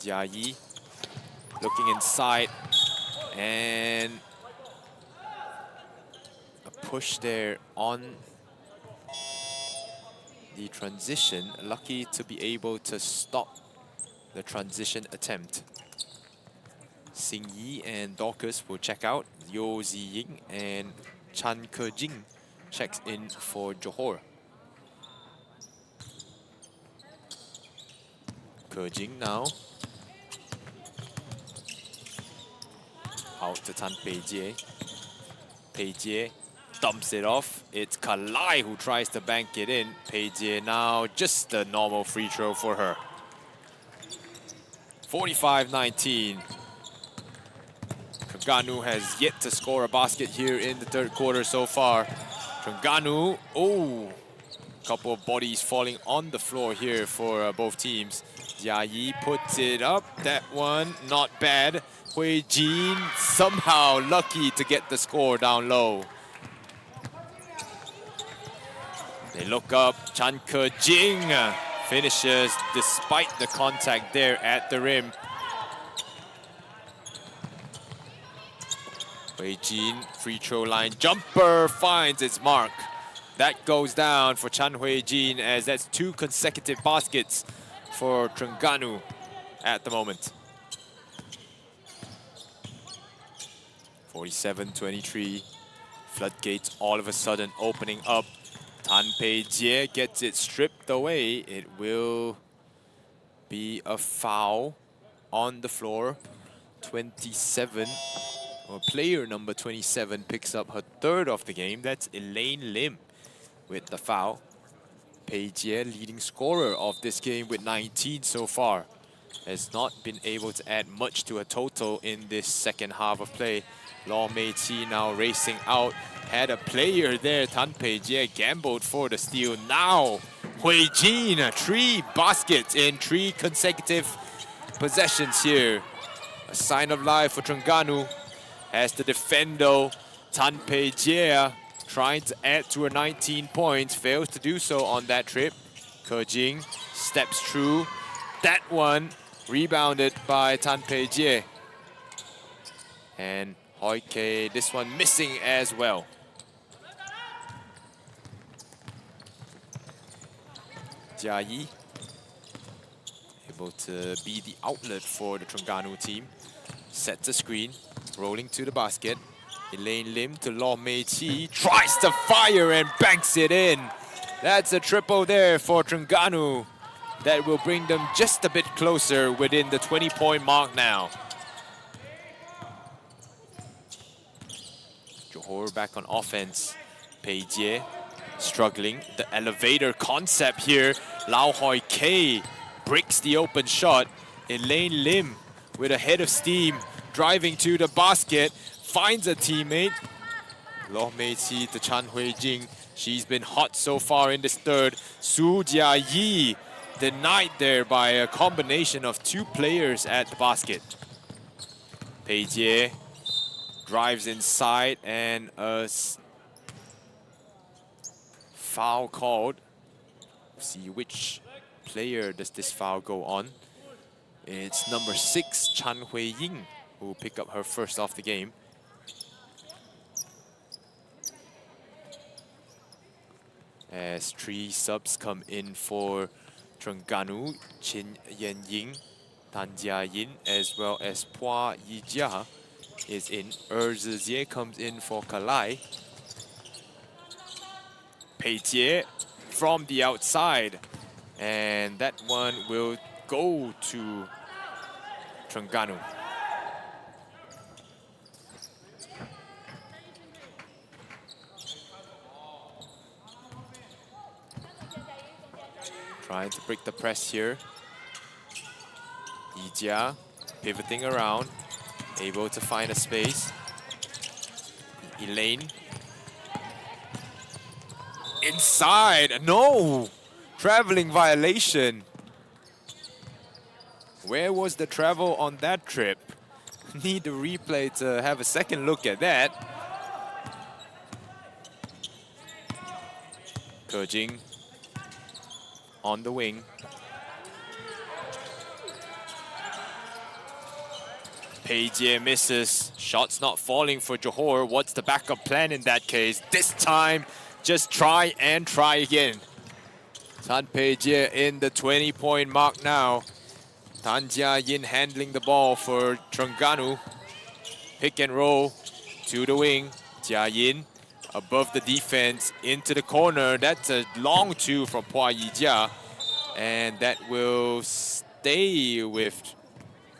Jia Yi looking inside. And a push there on the transition. Lucky to be able to stop the transition attempt. Xing Yi and Dorcas will check out. Yo Ziying and Chan Ke-jing checks in for Johor. Ke-jing now. Out to Tan Pei-jie. Pei-jie dumps it off. It's Kalai who tries to bank it in. Pei-jie now just a normal free throw for her. 45-19. Terengganu has yet to score a basket here in the third quarter so far. Terengganu, oh, couple of bodies falling on the floor here for both teams. Jia Yi puts it up. That one, not bad. Hui Jin somehow lucky to get the score down low. They look up. Chan Ke-jing finishes despite the contact there at the rim. Hui Jin, free throw line jumper finds its mark. That goes down for Chan Hui Jin, as that's 2 consecutive baskets for Terengganu at the moment. 47-23. Floodgates all of a sudden opening up. Tan Pei-jie gets it stripped away. It will be a foul on the floor. 27. Well, player number 27 picks up her 3rd of the game. That's Elaine Lim with the foul. Pei-jie, leading scorer of this game with 19 so far, has not been able to add much to a total in this second half of play. Law Mei-chi now racing out. Had a player there. Tan Pei-jie gambled for the steal. Now, Hui Jin, 3 baskets in 3 consecutive possessions here. A sign of life for Terengganu. As the defender, Tan Pei-jie, trying to add to her 19 points, fails to do so on that trip. Ke-jing steps through. That one rebounded by Tan Pei-jie. And Hoi Kei, this one missing as well. Jia Yi able to be the outlet for the Terengganu team. Sets a screen, rolling to the basket. Elaine Lim to Law Mei-chi, tries to fire and banks it in. That's a triple there for Terengganu. That will bring them just a bit closer within the 20-point mark now. Johor back on offense. Pei-jie struggling. The elevator concept here. Lau Hoi Kei breaks the open shot. Elaine Lim with a head of steam, driving to the basket, finds a teammate. Law Mei-chi to Chan Hui Jing. She's been hot so far in this third. Su Jia Yi denied there by a combination of 2 players at the basket. Pei-jie drives inside, and a foul called. See which player does this foul go on. It's number 6, Chan Hui Ying, who will pick up her 1st of the game. As 3 subs come in for Terengganu, Chin Yen Ying, Tan Jia Yin, as well as Pua Yijia is in. Zizie comes in for Kalai. Pei-jie from the outside. And that one will go to Terengganu. Trying to break the press here. Yijia pivoting around, able to find a space. Elaine. Inside, no! Traveling violation. Where was the travel on that trip? Need the replay to have a second look at that. Ke-jing on the wing. Pei Jie misses. Shots not falling for Johor. What's the backup plan in that case? This time, just try and try again. Tan Pei Jie in the 20-point mark now. Tan Jia Yin handling the ball for Terengganu. Pick and roll to the wing. Jia Yin above the defense into the corner. That's a long two from Hua Yijia. And that will stay with...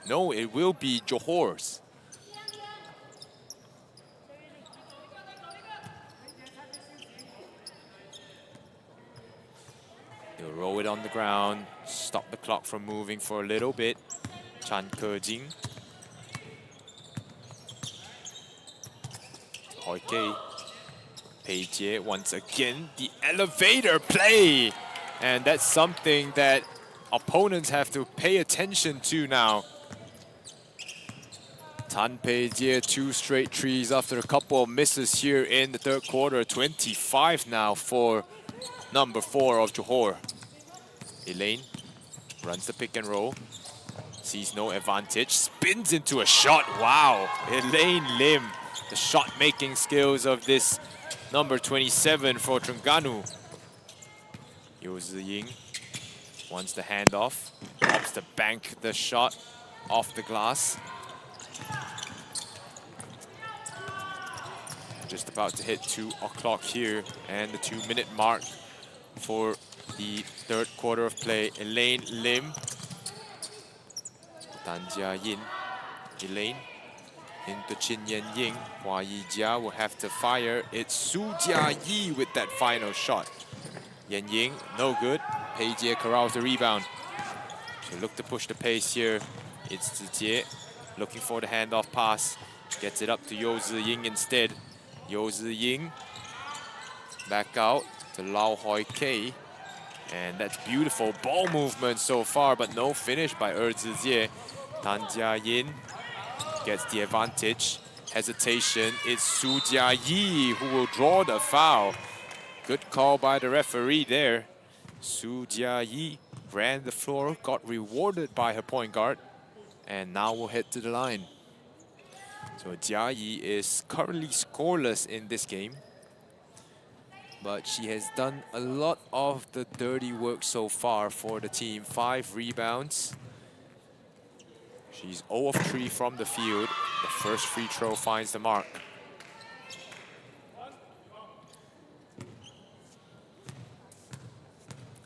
No, it will be Johor's. They'll roll it on the ground, stop the clock from moving for a little bit. Chan Ke-jing. Hoi Kei. Pei Jie once again, the elevator play. And that's something that opponents have to pay attention to now. Tan Pei Jie, 2 straight trees after a couple of misses here in the third quarter. 25 now for number 4 of Johor. Elaine runs the pick and roll. Sees no advantage. Spins into a shot. Wow. Elaine Lim. The shot-making skills of this number 27 for Terengganu. Yeo Ziying wants the handoff. Opts to bank the shot off the glass. Just about to hit 2 o'clock here, and the 2-minute mark for the third quarter of play. Elaine Lim. Tan Jia Yin. Elaine into Chin Yen Ying. Hua Yijia will have to fire. It's Su Jia Yi with that final shot. Yen Ying, no good. Pei Jie corrals the rebound. So look to push the pace here. It's Zijie looking for the handoff pass. Gets it up to Yeo Ziying instead. Yeo Ziying back out to Lau Hoi Kei. And that's beautiful ball movement so far, but no finish by Zijie. Tan Jia Yin gets the advantage. Hesitation. It's Su Jia Yi who will draw the foul. Good call by the referee there. Su Jia Yi ran the floor, got rewarded by her point guard, and now will head to the line. So Jia Yi is currently scoreless in this game, but she has done a lot of the dirty work so far for the team. 5 rebounds. She's 0 of 3 from the field. The first free throw finds the mark.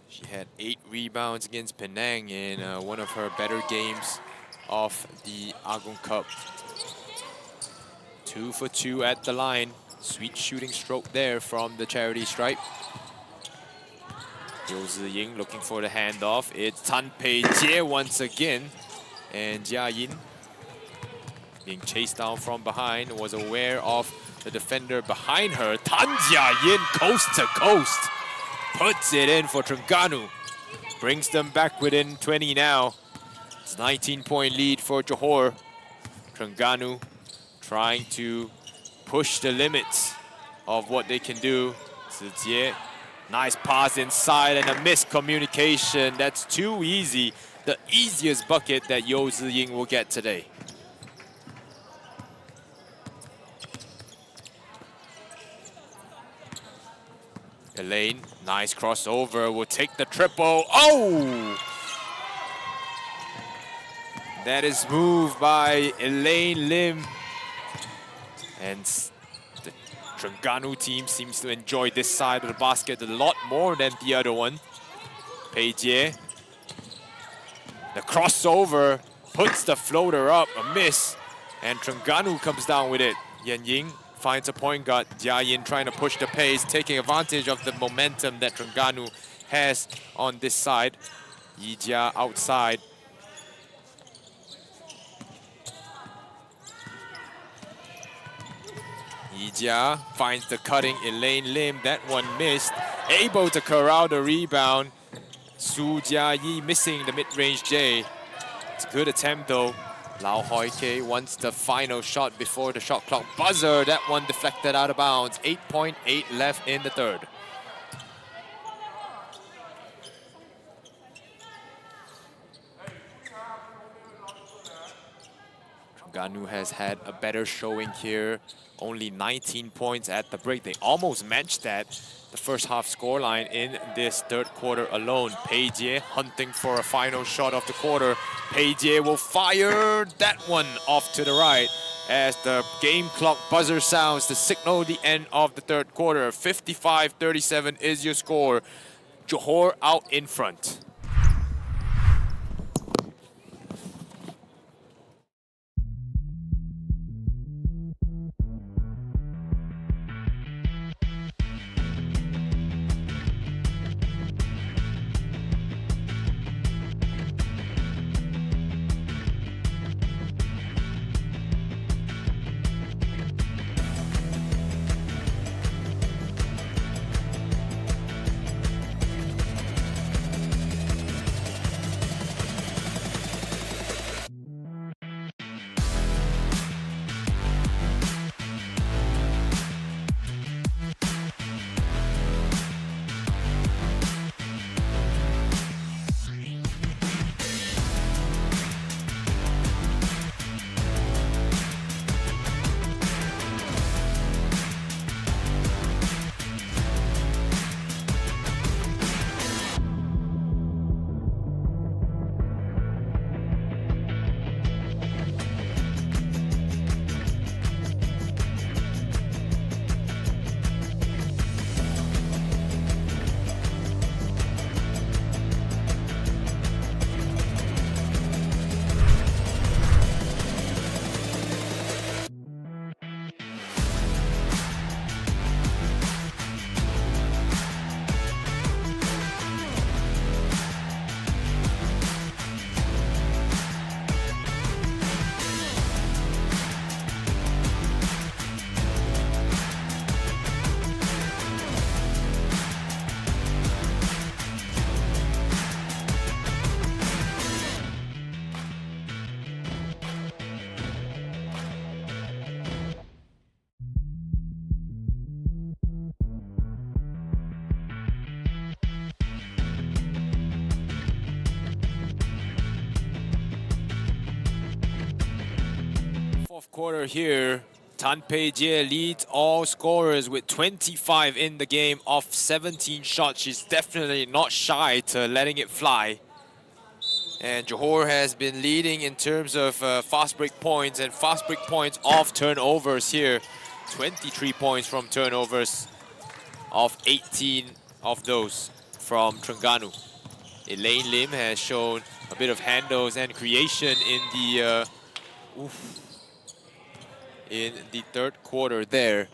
She had 8 rebounds against Penang in one of her better games of the Agong Cup. 2 for 2 at the line. Sweet shooting stroke there from the charity stripe. Yeo Ziying looking for the handoff. It's Tan Pei Jie once again. And Jia Yin, being chased down from behind, was aware of the defender behind her. Tan Jia Yin, coast to coast. Puts it in for Terengganu. Brings them back within 20 now. It's a 19-point lead for Johor. Terengganu trying to push the limits of what they can do. Zijie, nice pass inside and a miscommunication. That's too easy. The easiest bucket that Yeo Ziying will get today. Elaine, nice crossover, will take the triple. Oh! That is moved by Elaine Lim. And the Terengganu team seems to enjoy this side of the basket a lot more than the other one. Pei Jie. The crossover puts the floater up, a miss. And Terengganu comes down with it. Yen Ying finds a point guard. Jia Yin trying to push the pace, taking advantage of the momentum that Terengganu has on this side. Yijia outside. Yijia finds the cutting Elaine Lim. That one missed. Able to corral the rebound. Su Jia Yi missing the mid-range J. It's a good attempt though. Lau Hoi Kei wants the final shot before the shot clock buzzer. That one deflected out of bounds. 8.8 left in the third. Terengganu has had a better showing here. Only 19 points at the break. They almost matched that, the first half scoreline in this third quarter alone. Pei Jie hunting for a final shot of the quarter. Pei Jie will fire that one off to the right as the game clock buzzer sounds to signal the end of the third quarter. 55-37 is your score. Johor out in front. Fourth quarter here, Tan Pei Jie leads all scorers with 25 in the game off 17 shots. She's definitely not shy to letting it fly. And Johor has been leading in terms of fast break points and fast break points off turnovers here. 23 points from turnovers, of 18 of those from Terengganu. Elaine Lim has shown a bit of handles and creation in the third quarter there.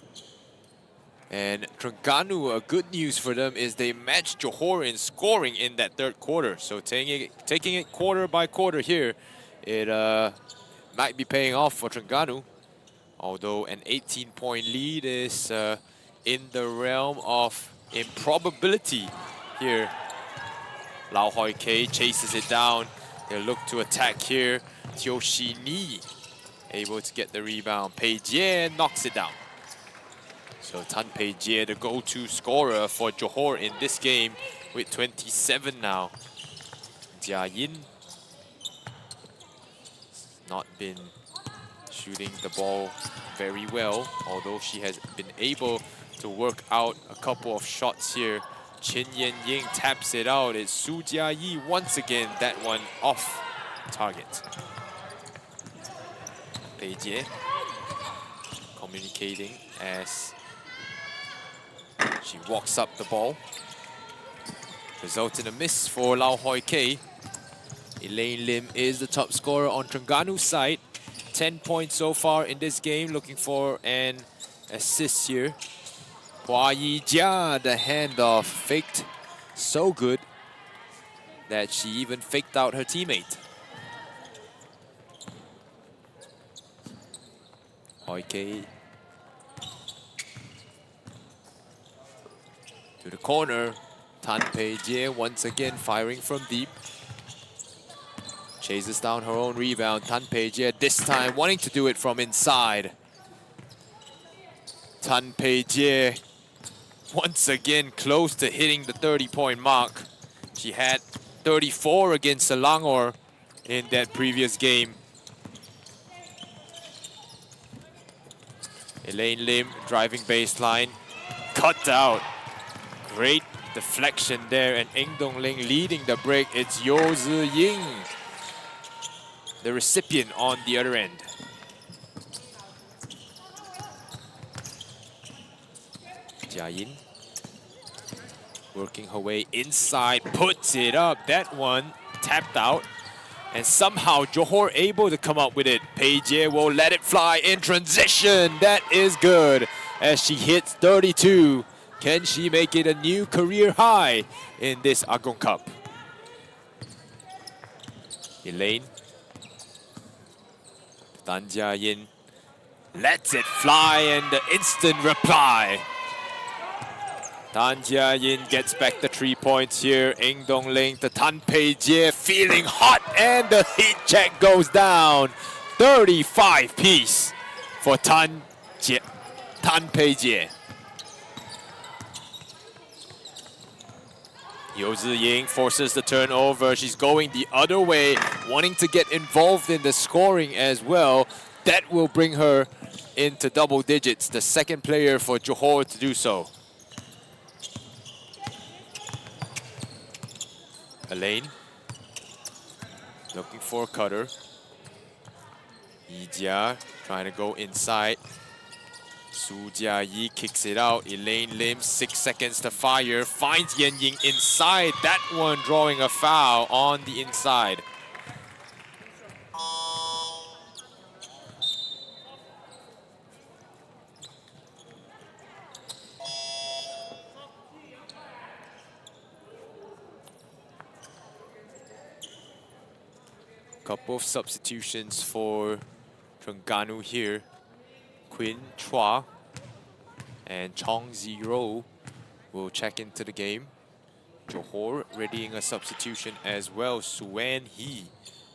And Terengganu, good news for them is they matched Johor in scoring in that third quarter. So taking it quarter by quarter here, it might be paying off for Terengganu. Although an 18-point lead is in the realm of improbability here. Lau Hoi Kei chases it down. They look to attack here. Teo Shi Ni able to get the rebound. Pei Jie knocks it down. So Tan Pei Jie, the go-to scorer for Johor in this game with 27 now. Jia Yin not been shooting the ball very well, although she has been able to work out a couple of shots here. Chin Yen Ying taps it out. It's Su Jia Yi once again, that one off target. Pei Jie communicating as she walks up the ball. Result in a miss for Lau Hoi Kei. Elaine Lim is the top scorer on Terengganu's side. 10 points so far in this game, looking for an assist here. Hua Yijia, the handoff faked so good that she even faked out her teammate. Hoi Kei to the corner. Tan Pei Jie once again firing from deep. Chases down her own rebound. Tan Pei Jie this time wanting to do it from inside. Tan Pei Jie once again close to hitting the 30-point mark. She had 34 against Selangor in that previous game. Elaine Lim driving baseline, cut out. Great deflection there, and Eng Dong Ling leading the break. It's Yo Zi Ying, the recipient on the other end. Jia Yin working her way inside, puts it up. That one tapped out. And somehow Johor able to come up with it. Pei Jie will let it fly in transition. That is good as she hits 32. Can she make it a new career high in this Agong Cup? Elaine. Tan Jia Yin lets it fly and the instant reply. Tan Jia Yin gets back the 3 points here. Eng Dong Ling to Tan Pei Jie feeling hot, and the heat check goes down. 35 piece for Tan Pei Jie. Yo Zi Ying forces the turnover. She's going the other way, wanting to get involved in the scoring as well. That will bring her into double digits, the second player for Johor to do so. Elaine looking for a cutter. Yi Jia trying to go inside. Su Jia Yi kicks it out. Elaine Lim, 6 seconds to fire. Finds Yan Ying inside. That one drawing a foul on the inside. Couple of substitutions for Terengganu here. Quinn Chua and Chong Zero will check into the game. Johor readying a substitution as well. Suan Hee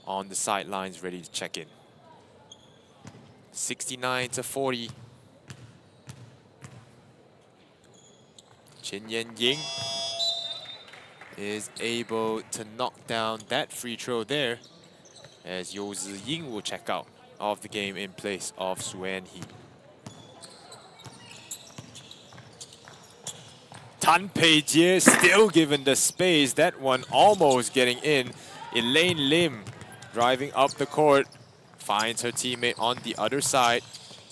on the sidelines ready to check in. 69-40. Chin Yen Ying is able to knock down that free throw there, as Yo Zi Ying will check out of the game in place of Suan Hee. Tan Pei Jie still given the space. That one almost getting in. Elaine Lim driving up the court, finds her teammate on the other side.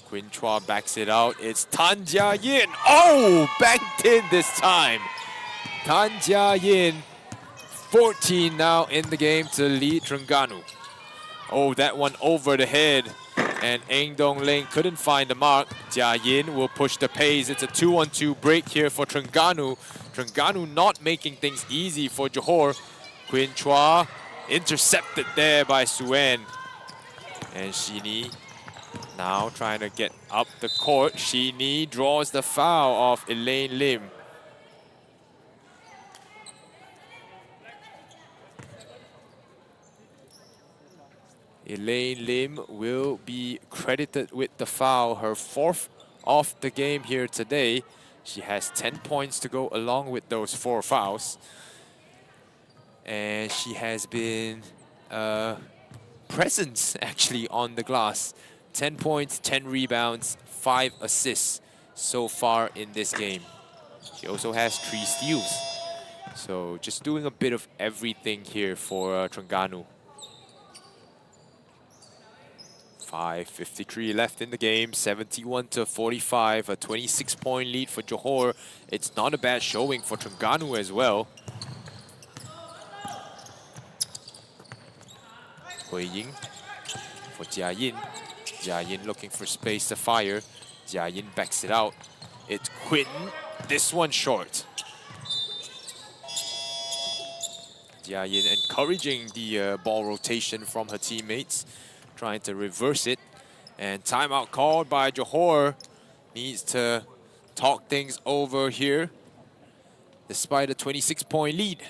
Quinn Chua backs it out. It's Tan Jia Yin. Oh, backed in this time. Tan Jia Yin, 14 now in the game to lead Terengganu. Oh, that one over the head. And Eng Dong Ling couldn't find the mark. Jia Yin will push the pace. It's a 2-on-2 break here for Terengganu. Terengganu not making things easy for Johor. Quinn Chua intercepted there by Suan. And Shini now trying to get up the court. Shini draws the foul off Elaine Lim. Elaine Lim will be credited with the foul, her 4th of the game here today. She has 10 points to go along with those 4 fouls. And she has been a presence actually on the glass. 10 points, 10 rebounds, 5 assists so far in this game. She also has 3 steals. So just doing a bit of everything here for Terengganu. 5:53 left in the game, 71-45, a 26-point lead for Johor. It's not a bad showing for Terengganu as well. Hui Ying for Jia Yin. Jia Yin looking for space to fire. Jia Yin backs it out. It's Quinn. This one short. Jia Yin encouraging the ball rotation from her teammates, trying to reverse it. And timeout called by Johor. Needs to talk things over here despite a 26-point lead.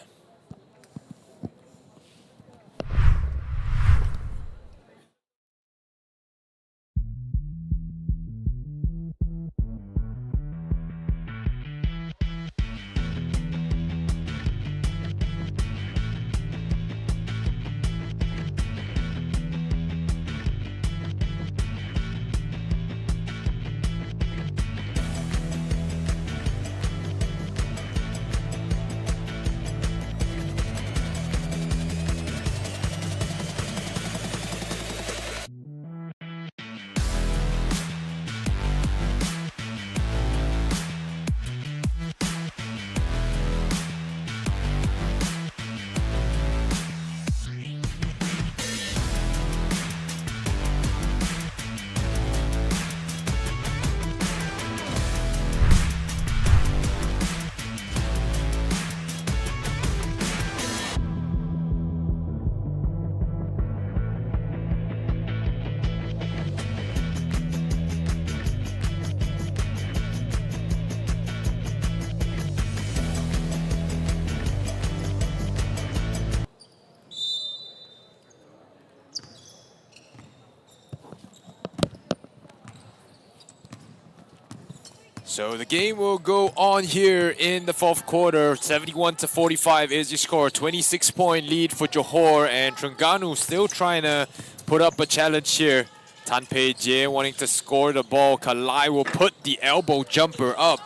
So the game will go on here in the fourth quarter. 71-45 is your score. 26-point lead for Johor, and Terengganu still trying to put up a challenge here. Tan Pei Jie wanting to score the ball. Kalai will put the elbow jumper up,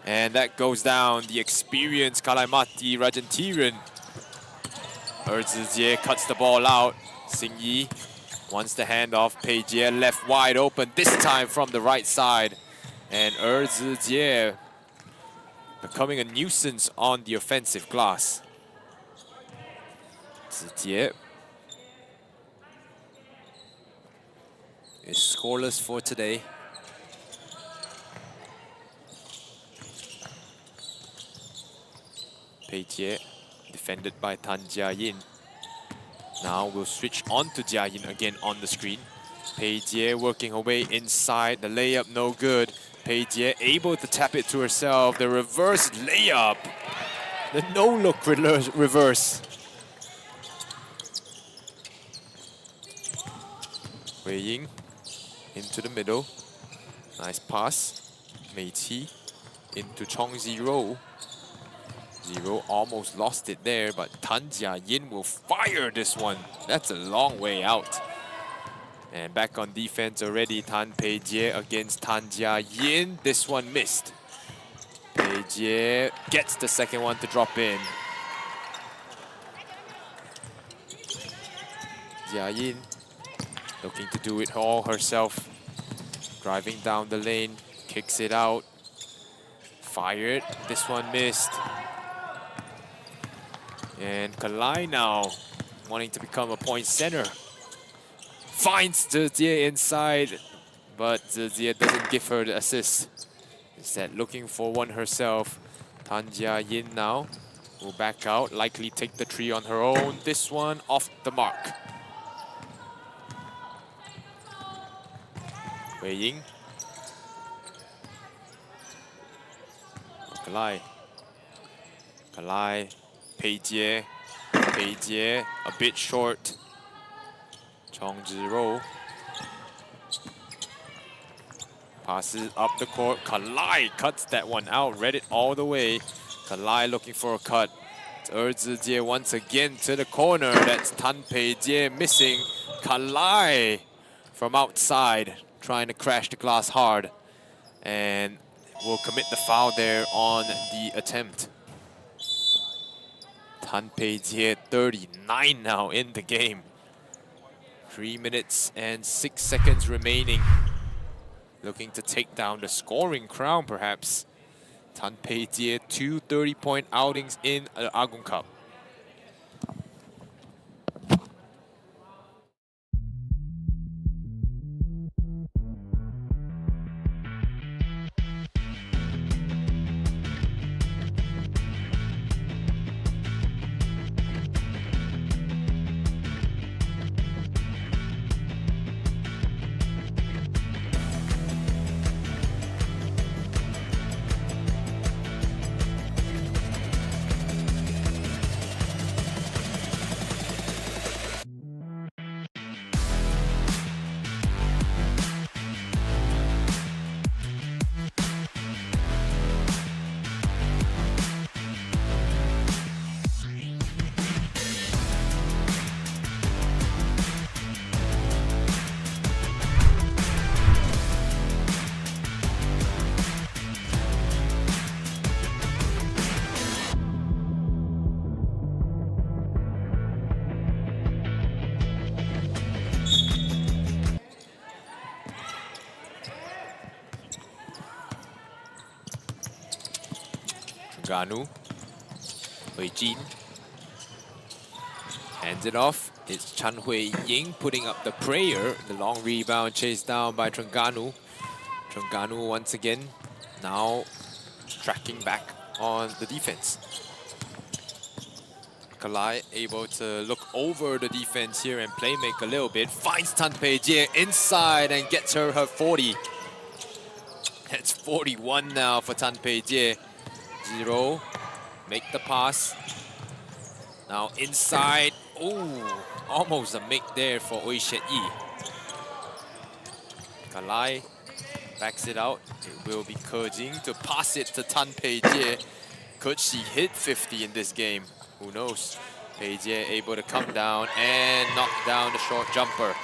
and that goes down. The experienced Kalaimati Rajentiran. Jie cuts the ball out. Sing Yi wants the handoff. Pei Jie left wide open, this time from the right side. And Jie becoming a nuisance on the offensive glass. Jie is scoreless for today. Pei Jie defended by Tan Jia Yin. Now we'll switch on to Jia Yin again on the screen. Pei Jie working her way inside. The layup no good. Pei Jie able to tap it to herself. The reverse layup. The no-look reverse. Wei Ying into the middle. Nice pass. Mei Qi into Chong Zero. Zero almost lost it there, but Tan Jia Yin will fire this one. That's a long way out. And back on defense already, Tan Pei Jie against Tan Jia Yin. This one missed. Pei Jie gets the second one to drop in. Jia Yin looking to do it all herself. Driving down the lane, kicks it out. Fired, this one missed. And Kalai now wanting to become a point center. Finds Jie inside, but Jie doesn't give her the assist. Instead, looking for one herself. Tan Jia Yin now will back out, likely take the three on her own. This one off the mark. Wei Ying. Kalai. Kalai. Pei Jie. Pei Jie a bit short. Chong Zhiro passes up the court. Kalai cuts that one out, read it all the way. Kalai looking for a cut. It's Jie once again to the corner. That's Tan Pei Jie missing. Kalai from outside, trying to crash the glass hard. And will commit the foul there on the attempt. Tan Pei Jie 39 now in the game. 3 minutes and 6 seconds remaining. Looking to take down the scoring crown, perhaps. Tan Pei Jie, 2 30-point outings in the Agong Cup. Terengganu. Hui Jin hands it off. It's Chan Hui Ying putting up the prayer. The long rebound chased down by Terengganu. Terengganu once again now tracking back on the defense. Kalai able to look over the defense here and play make a little bit. Finds Tan Pei Jie inside and gets her 40. That's 41 now for Tan Pei Jie. Zero, make the pass. Now inside. Ooh, almost a make there for Oi Shet Yi. Kalai Backs it out. It will be Ke Jing to pass it to Tan Pei Jie. Could she hit 50 in this game? Who knows? Pei Jie able to come down and knock down the short jumper.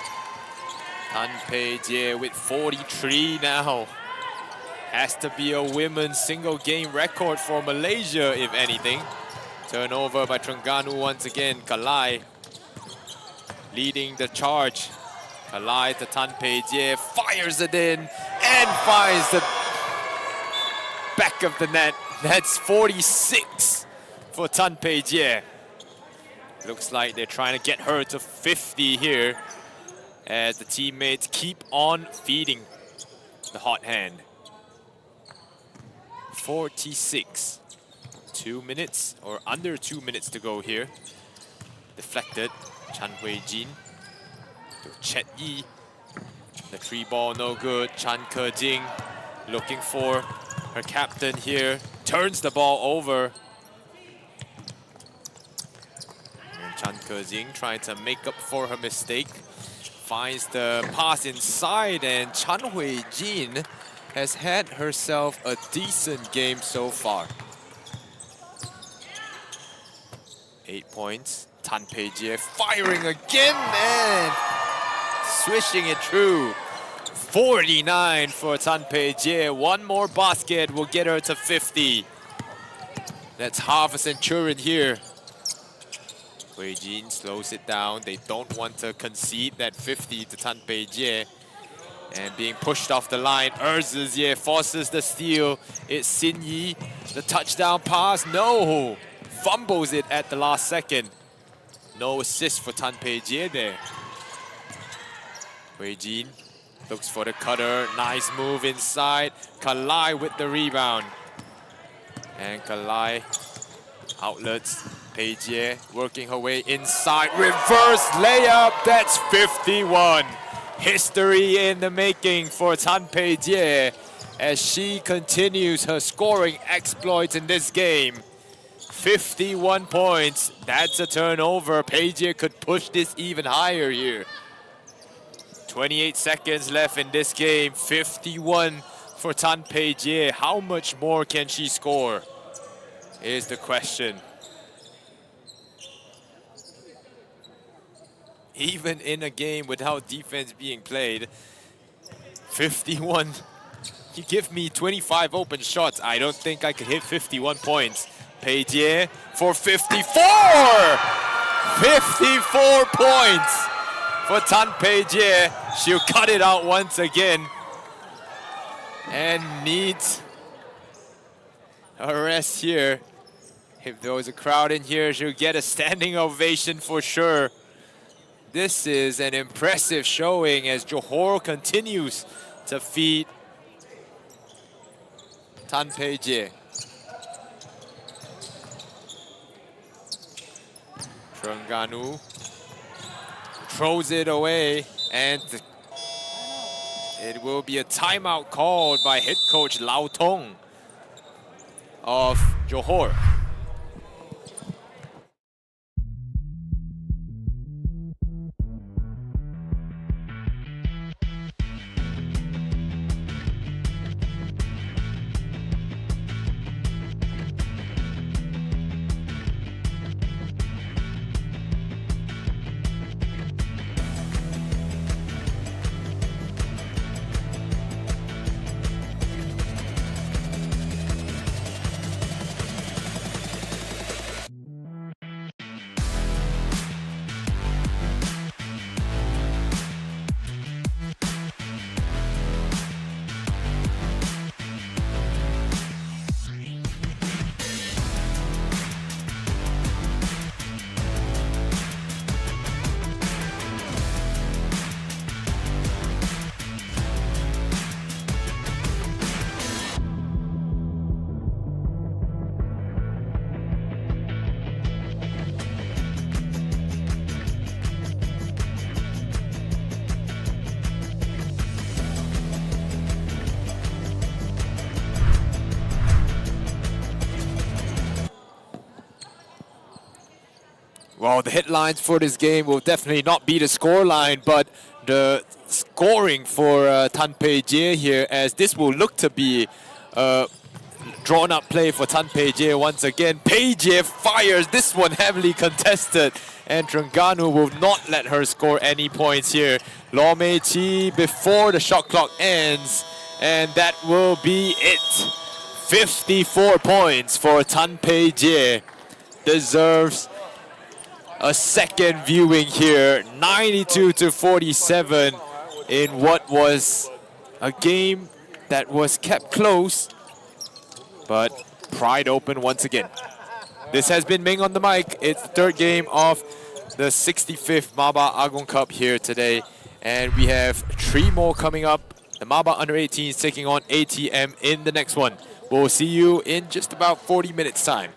Tan Pei Jie with 43 now. Has to be a women's single game record for Malaysia, if anything. Turnover by Terengganu once again. Kalai leading the charge. Kalai to Tan Pei Jie, fires it in and finds the back of the net. That's 46 for Tan Pei Jie. Looks like they're trying to get her to 50 here as the teammates keep on feeding the hot hand. 46. 2 minutes or under 2 minutes to go here. Deflected. Chan Hui Jin to Chet Yi. The 3 ball no good. Chan Ke Jing looking for her captain here. Turns the ball over. And Chan Ke Jing trying to make up for her mistake. Finds the pass inside, and Chan Hui Jin has had herself a decent game so far. 8 points. Tan Pei Jie firing again and swishing it through. 49 for Tan Pei Jie. One more basket will get her to 50. That's half a centurion here. Hui Jin slows it down. They don't want to concede that 50 to Tan Pei Jie. And being pushed off the line, Erzizye forces the steal. It's Xin Yi. The touchdown pass, no! Fumbles it at the last second. No assist for Tan Pei Jie there. Hui Jin looks for the cutter. Nice move inside. Kalai with the rebound. And Kalai outlets. Pei Jie working her way inside. Reverse layup. That's 51. History in the making for Tan Pei Jie as she continues her scoring exploits in this game. 51 points. That's a turnover. Pei Jie could push this even higher here. 28 seconds left in this game. 51 for Tan Pei Jie. How much more can she score? Is the question. Even in a game without defense being played, 51. You give me 25 open shots, I don't think I could hit 51 points. Pei Jie for 54! 54 points for Tan Pei Jie. She'll cut it out once again and needs a rest here. If there was a crowd in here, she'll get a standing ovation for sure. This is an impressive showing as Johor continues to feed Tan Pei Jie. Terengganu throws it away, and it will be a timeout called by head coach Lau Tong of Johor. Well, the headlines for this game will definitely not be the scoreline, but the scoring for Tan Pei Jie here, as this will look to be a drawn-up play for Tan Pei Jie once again. Pei Jie fires this one heavily contested, and Terengganu will not let her score any points here. Law Mei Chi before the shot clock ends, and that will be it. 54 points for Tan Pei Jie. Deserves a second viewing here. 92-47 in what was a game that was kept close, but pried open once again. This has been Ming on the mic. It's the third game of the 65th MABA Agong Cup here today, and we have 3 more coming up. The MABA Under-18s taking on ATM in the next one. We'll see you in just about 40 minutes time.